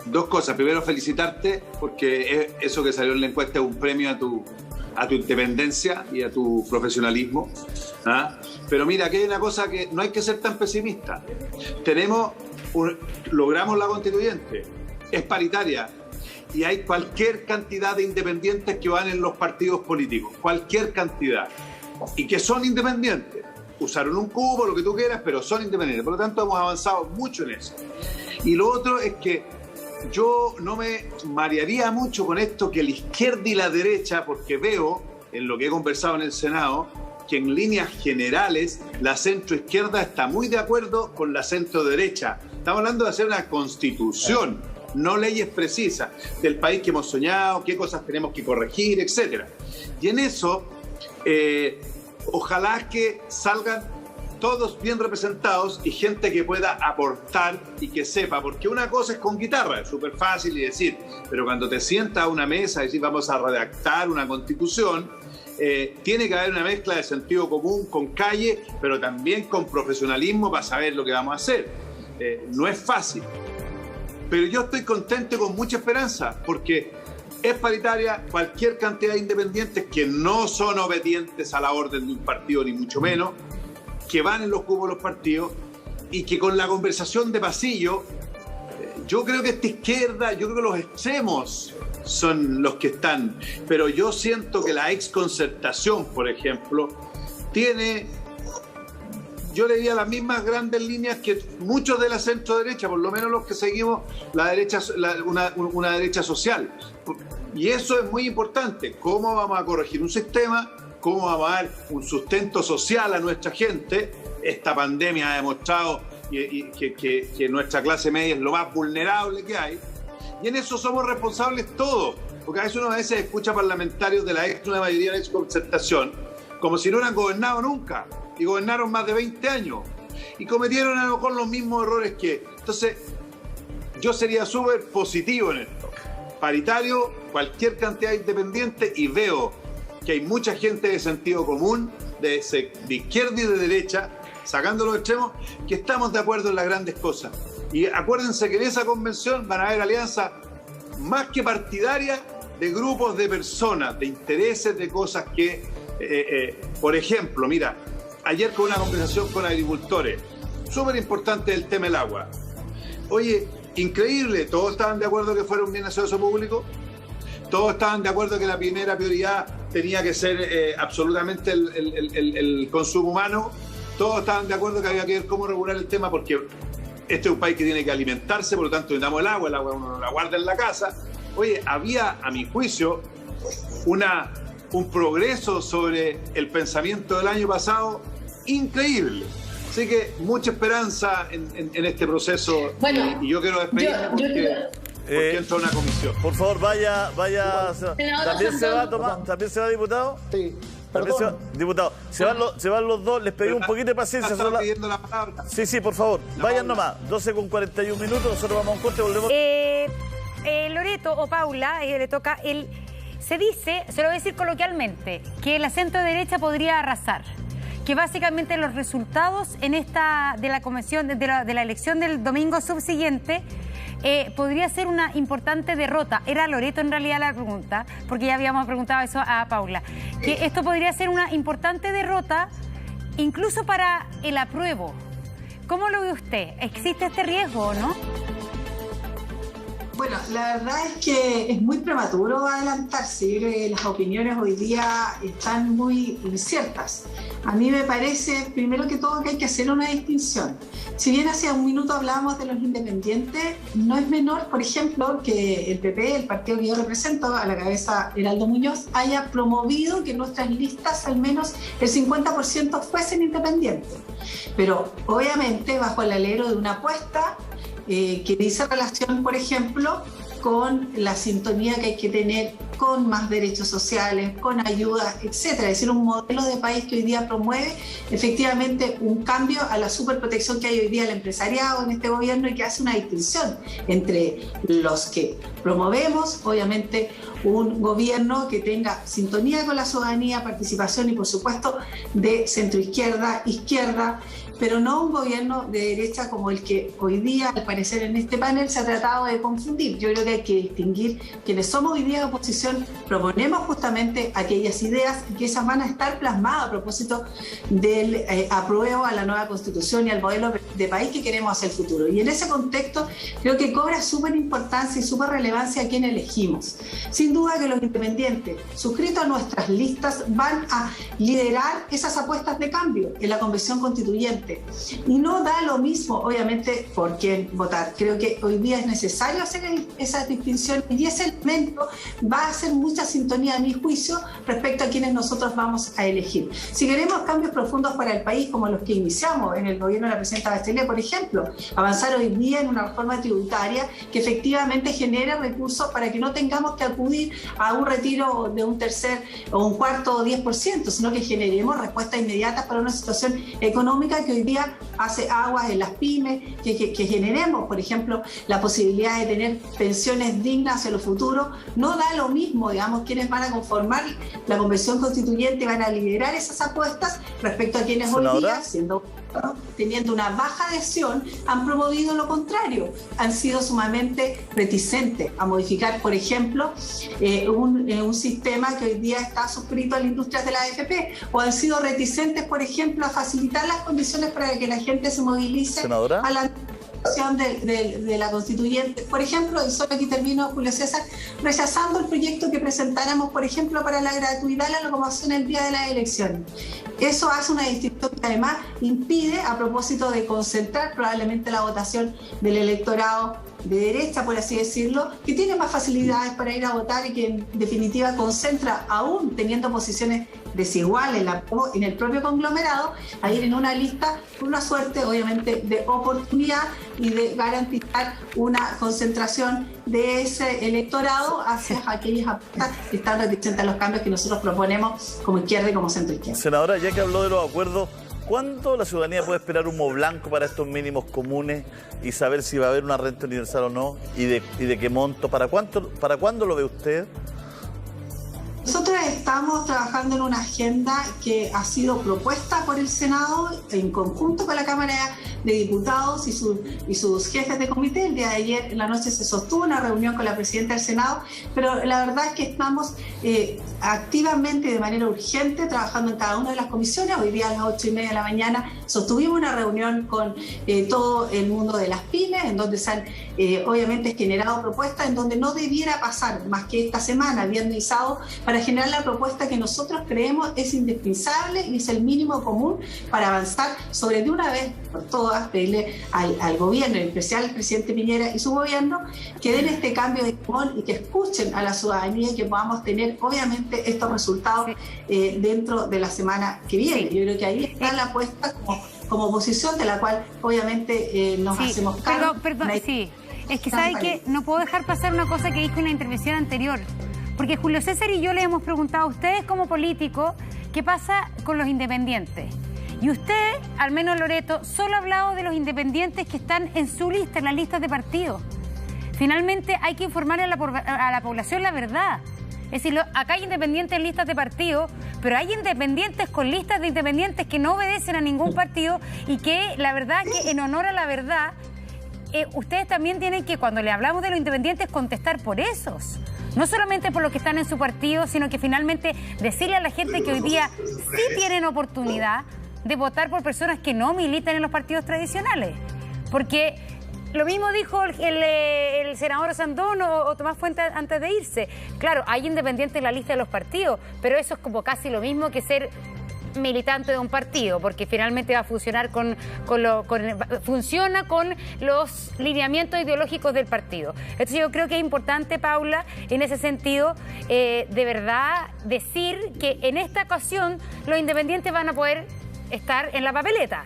2 cosas. Primero, felicitarte porque eso que salió en la encuesta es un premio a tu independencia y a tu profesionalismo. Pero mira, aquí hay una cosa que no hay que ser tan pesimista. Logramos la constituyente, es paritaria y hay cualquier cantidad de independientes que van en los partidos políticos, cualquier cantidad, y que son independientes. Usaron un cubo, lo que tú quieras, pero son independientes. Por lo tanto, hemos avanzado mucho en eso. Y lo otro es que yo no me marearía mucho con esto que la izquierda y la derecha, porque veo, en lo que he conversado en el Senado, que en líneas generales la centroizquierda está muy de acuerdo con la centroderecha. Estamos hablando de hacer una constitución, no leyes precisas del país que hemos soñado, qué cosas tenemos que corregir, etc. Y en eso... ojalá que salgan todos bien representados y gente que pueda aportar y que sepa, porque una cosa es con guitarra, es súper fácil y decir, pero cuando te sientas a una mesa y decís vamos a redactar una constitución, tiene que haber una mezcla de sentido común con calle, pero también con profesionalismo para saber lo que vamos a hacer. No es fácil, pero yo estoy contento y con mucha esperanza, porque es paritaria cualquier cantidad de independientes que no son obedientes a la orden de un partido, ni mucho menos, que van en los cupos de los partidos y que con la conversación de pasillo, yo creo que esta izquierda, yo creo que los extremos son los que están, pero yo siento que la exconcertación, por ejemplo, tiene, yo le diría las mismas grandes líneas que muchos de la centro derecha, por lo menos los que seguimos la derecha, una derecha social. Y eso es muy importante. ¿Cómo vamos a corregir un sistema? ¿Cómo vamos a dar un sustento social a nuestra gente? Esta pandemia ha demostrado que nuestra clase media es lo más vulnerable que hay. Y en eso somos responsables todos. Porque a veces escucha parlamentarios de una mayoría de la exconcertación como si no hubieran gobernado nunca. Y gobernaron más de 20 años. Y cometieron a lo mejor los mismos errores que... Entonces, yo sería súper positivo en esto. Paritario, cualquier cantidad de independientes, y veo que hay mucha gente de sentido común, de izquierda y de derecha, sacando los extremos, que estamos de acuerdo en las grandes cosas. Y acuérdense que en esa convención van a haber alianzas más que partidarias de grupos de personas, de intereses, de cosas que, por ejemplo, mira, ayer con una conversación con agricultores, súper importante el tema del agua. Oye, increíble, todos estaban de acuerdo que fuera un bien de uso público, todos estaban de acuerdo que la primera prioridad tenía que ser absolutamente el consumo humano, todos estaban de acuerdo que había que ver cómo regular el tema, porque este es un país que tiene que alimentarse, por lo tanto necesitamos el agua uno no la guarda en la casa. Oye, había, a mi juicio, un progreso sobre el pensamiento del año pasado increíble. Así que mucha esperanza en este proceso. Bueno, y yo quiero despedirme porque entra una comisión. Por favor, vaya. ¿También se va, Tomás? ¿También se va, diputado? Sí. Perdón. Diputado, se van los dos, les pedí un poquito de paciencia. Pidiendo la palabra. Sí, por favor, vayan nomás. 12:41, nosotros vamos a un corte, volvemos. Loreto o Paula, le toca se dice, se lo voy a decir coloquialmente, que la centro derecha podría arrasar. Que básicamente los resultados de la convención, de la elección del domingo subsiguiente, podría ser una importante derrota. Era Loreto en realidad la pregunta, porque ya habíamos preguntado eso a Paula. Que esto podría ser una importante derrota, incluso para el apruebo. ¿Cómo lo ve usted? ¿Existe este riesgo o no? Bueno, la verdad es que es muy prematuro adelantarse. Yo creo que las opiniones hoy día están muy inciertas. A mí me parece, primero que todo, que hay que hacer una distinción. Si bien hace un minuto hablábamos de los independientes, no es menor, por ejemplo, que el PP, el partido que yo represento, a la cabeza Heraldo Muñoz, haya promovido que nuestras listas, al menos el 50% fuesen independientes. Pero obviamente bajo el alero de una apuesta que dice relación, por ejemplo, con la sintonía que hay que tener con más derechos sociales, con ayudas, etcétera. Es decir, un modelo de país que hoy día promueve efectivamente un cambio a la superprotección que hay hoy día al empresariado en este gobierno y que hace una distinción entre los que promovemos, obviamente, un gobierno que tenga sintonía con la ciudadanía, participación y, por supuesto, de centroizquierda, izquierda, pero no un gobierno de derecha como el que hoy día, al parecer en este panel, se ha tratado de confundir. Yo creo que hay que distinguir quienes somos hoy día de oposición, proponemos justamente aquellas ideas y que esas van a estar plasmadas a propósito del apruebo a la nueva Constitución y al modelo de país que queremos hacia el futuro. Y en ese contexto creo que cobra súper importancia y súper relevancia a quien elegimos. Sin duda que los independientes suscritos a nuestras listas van a liderar esas apuestas de cambio en la Convención Constituyente. Y no da lo mismo, obviamente, por quién votar. Creo que hoy día es necesario hacer esa distinción y ese elemento va a hacer mucha sintonía, a mi juicio, respecto a quienes nosotros vamos a elegir. Si queremos cambios profundos para el país, como los que iniciamos en el gobierno de la presidenta Bachelet, por ejemplo, avanzar hoy día en una reforma tributaria que efectivamente genere recursos para que no tengamos que acudir a un retiro de un tercer o un cuarto o 10%, sino que generemos respuestas inmediatas para una situación económica que hoy día hace aguas en las pymes, que generemos, por ejemplo, la posibilidad de tener pensiones dignas en lo futuro. No da lo mismo, digamos, quienes van a conformar la Convención Constituyente, van a liderar esas apuestas respecto a quienes hoy día, teniendo una baja adhesión, han promovido lo contrario, han sido sumamente reticentes a modificar, por ejemplo, un sistema que hoy día está suscrito a la industria de la AFP, o han sido reticentes, por ejemplo, a facilitar las condiciones para que la gente se movilice ¿Senadora? a la de la constituyente. Por ejemplo, y solo aquí termino, Julio César, rechazando el proyecto que presentáramos, por ejemplo, para la gratuidad de la locomoción el día de las elecciones. Eso hace una distinción que además impide, a propósito de concentrar probablemente la votación del electorado de derecha, por así decirlo, que tiene más facilidades para ir a votar y que en definitiva concentra, aún teniendo posiciones desiguales en el propio conglomerado, a ir en una lista con una suerte, obviamente, de oportunidad y de garantizar una concentración de ese electorado hacia aquellas apuestas que están reticentes a los cambios que nosotros proponemos como izquierda y como centro izquierda. Senadora, ya que habló de los acuerdos, ¿cuánto la ciudadanía puede esperar humo blanco para estos mínimos comunes y saber si va a haber una renta universal o no? ¿Y de qué monto? ¿Para cuándo lo ve usted? Nosotros estamos trabajando en una agenda que ha sido propuesta por el Senado en conjunto con la Cámara de Diputados y sus jefes de comité. El día de ayer en la noche se sostuvo una reunión con la presidenta del Senado, pero la verdad es que estamos activamente y de manera urgente trabajando en cada una de las comisiones. Hoy día a las 8:30 de la mañana sostuvimos una reunión con todo el mundo de las pymes, en donde se han obviamente generado propuestas en donde no debiera pasar más que esta semana, viernes y sábado, para generar la propuesta que nosotros creemos es indispensable y es el mínimo común para avanzar sobre de una vez por todas, pedirle al gobierno, en especial al presidente Piñera y su gobierno, que den este cambio de timón y que escuchen a la ciudadanía y que podamos tener obviamente estos resultados dentro de la semana que viene. Yo creo que ahí está la apuesta como oposición, de la cual obviamente nos hacemos cargo. Perdón, sí. Es que sabe que no puedo dejar pasar una cosa que dijo en la intervención anterior. Porque Julio César y yo le hemos preguntado a ustedes como políticos qué pasa con los independientes. Y usted, al menos Loreto, solo ha hablado de los independientes que están en su lista, en las listas de partidos. Finalmente hay que informar a la población la verdad. Es decir, acá hay independientes en listas de partidos, pero hay independientes con listas de independientes que no obedecen a ningún partido y que la verdad que en honor a la verdad, ustedes también tienen que, cuando le hablamos de los independientes, contestar por esos. No solamente por los que están en su partido, sino que finalmente decirle a la gente que hoy día sí tienen oportunidad de votar por personas que no militan en los partidos tradicionales. Porque lo mismo dijo el senador Sandón o Tomás Fuentes antes de irse. Claro, hay independientes en la lista de los partidos, pero eso es como casi lo mismo que ser militante de un partido, porque finalmente va a funcionar funciona con los lineamientos ideológicos del partido. Entonces yo creo que es importante, Paula, en ese sentido, de verdad decir que en esta ocasión los independientes van a poder estar en la papeleta.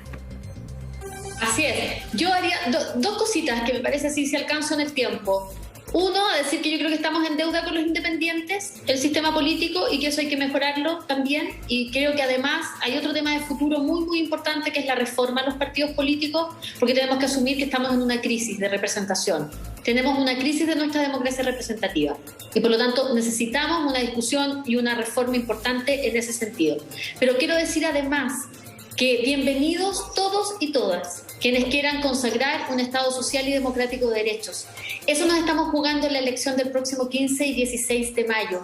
Así es. Yo haría dos cositas que me parece así si alcanzo en el tiempo. Uno, decir que yo creo que estamos en deuda con los independientes, el sistema político, y que eso hay que mejorarlo también. Y creo que además hay otro tema de futuro muy, muy importante, que es la reforma a los partidos políticos, porque tenemos que asumir que estamos en una crisis de representación. Tenemos una crisis de nuestra democracia representativa y por lo tanto necesitamos una discusión y una reforma importante en ese sentido. Pero quiero decir además que bienvenidos todos y todas quienes quieran consagrar un Estado social y democrático de derechos. Eso nos estamos jugando en la elección del próximo 15 y 16 de mayo.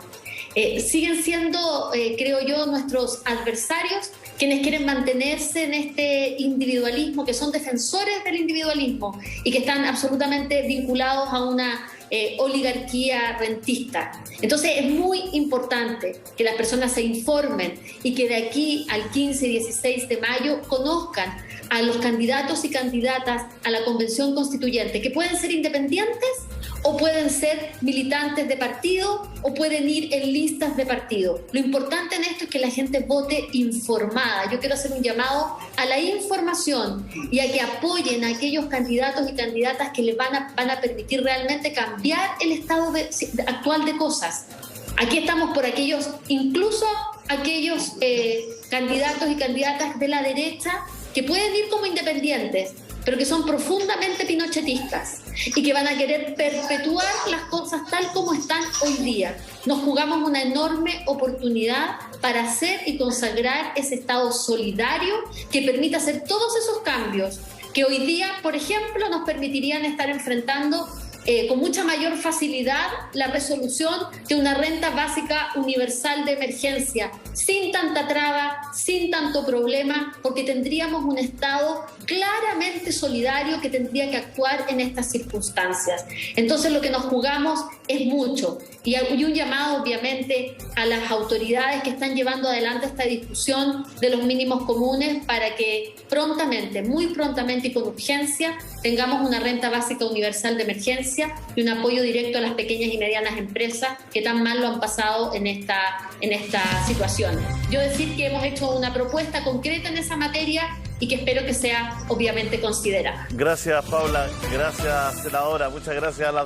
Siguen siendo, creo yo, nuestros adversarios quienes quieren mantenerse en este individualismo, que son defensores del individualismo y que están absolutamente vinculados a una oligarquía rentista. Entonces es muy importante que las personas se informen y que de aquí al 15 y 16 de mayo conozcan a los candidatos y candidatas a la Convención Constituyente, que pueden ser independientes o pueden ser militantes de partido o pueden ir en listas de partido. Lo importante en esto es que la gente vote informada. Yo quiero hacer un llamado a la información y a que apoyen a aquellos candidatos y candidatas que les van a permitir realmente cambiar el estado actual de cosas. Aquí estamos por aquellos, incluso aquellos candidatos y candidatas de la derecha que pueden ir como independientes, pero que son profundamente pinochetistas y que van a querer perpetuar las cosas tal como están hoy día. Nos jugamos una enorme oportunidad para hacer y consagrar ese Estado solidario que permita hacer todos esos cambios que hoy día, por ejemplo, nos permitirían estar enfrentando con mucha mayor facilidad la resolución de una renta básica universal de emergencia, sin tanta traba, sin tanto problema, porque tendríamos un Estado claramente solidario que tendría que actuar en estas circunstancias. Entonces lo que nos jugamos es mucho, y un llamado obviamente a las autoridades que están llevando adelante esta discusión de los mínimos comunes para que prontamente, muy prontamente y con urgencia, tengamos una renta básica universal de emergencia y un apoyo directo a las pequeñas y medianas empresas que tan mal lo han pasado en esta situación. Yo decir que hemos hecho una propuesta concreta en esa materia y que espero que sea obviamente considerada. Gracias, Paula. Gracias, senadora. Muchas gracias a la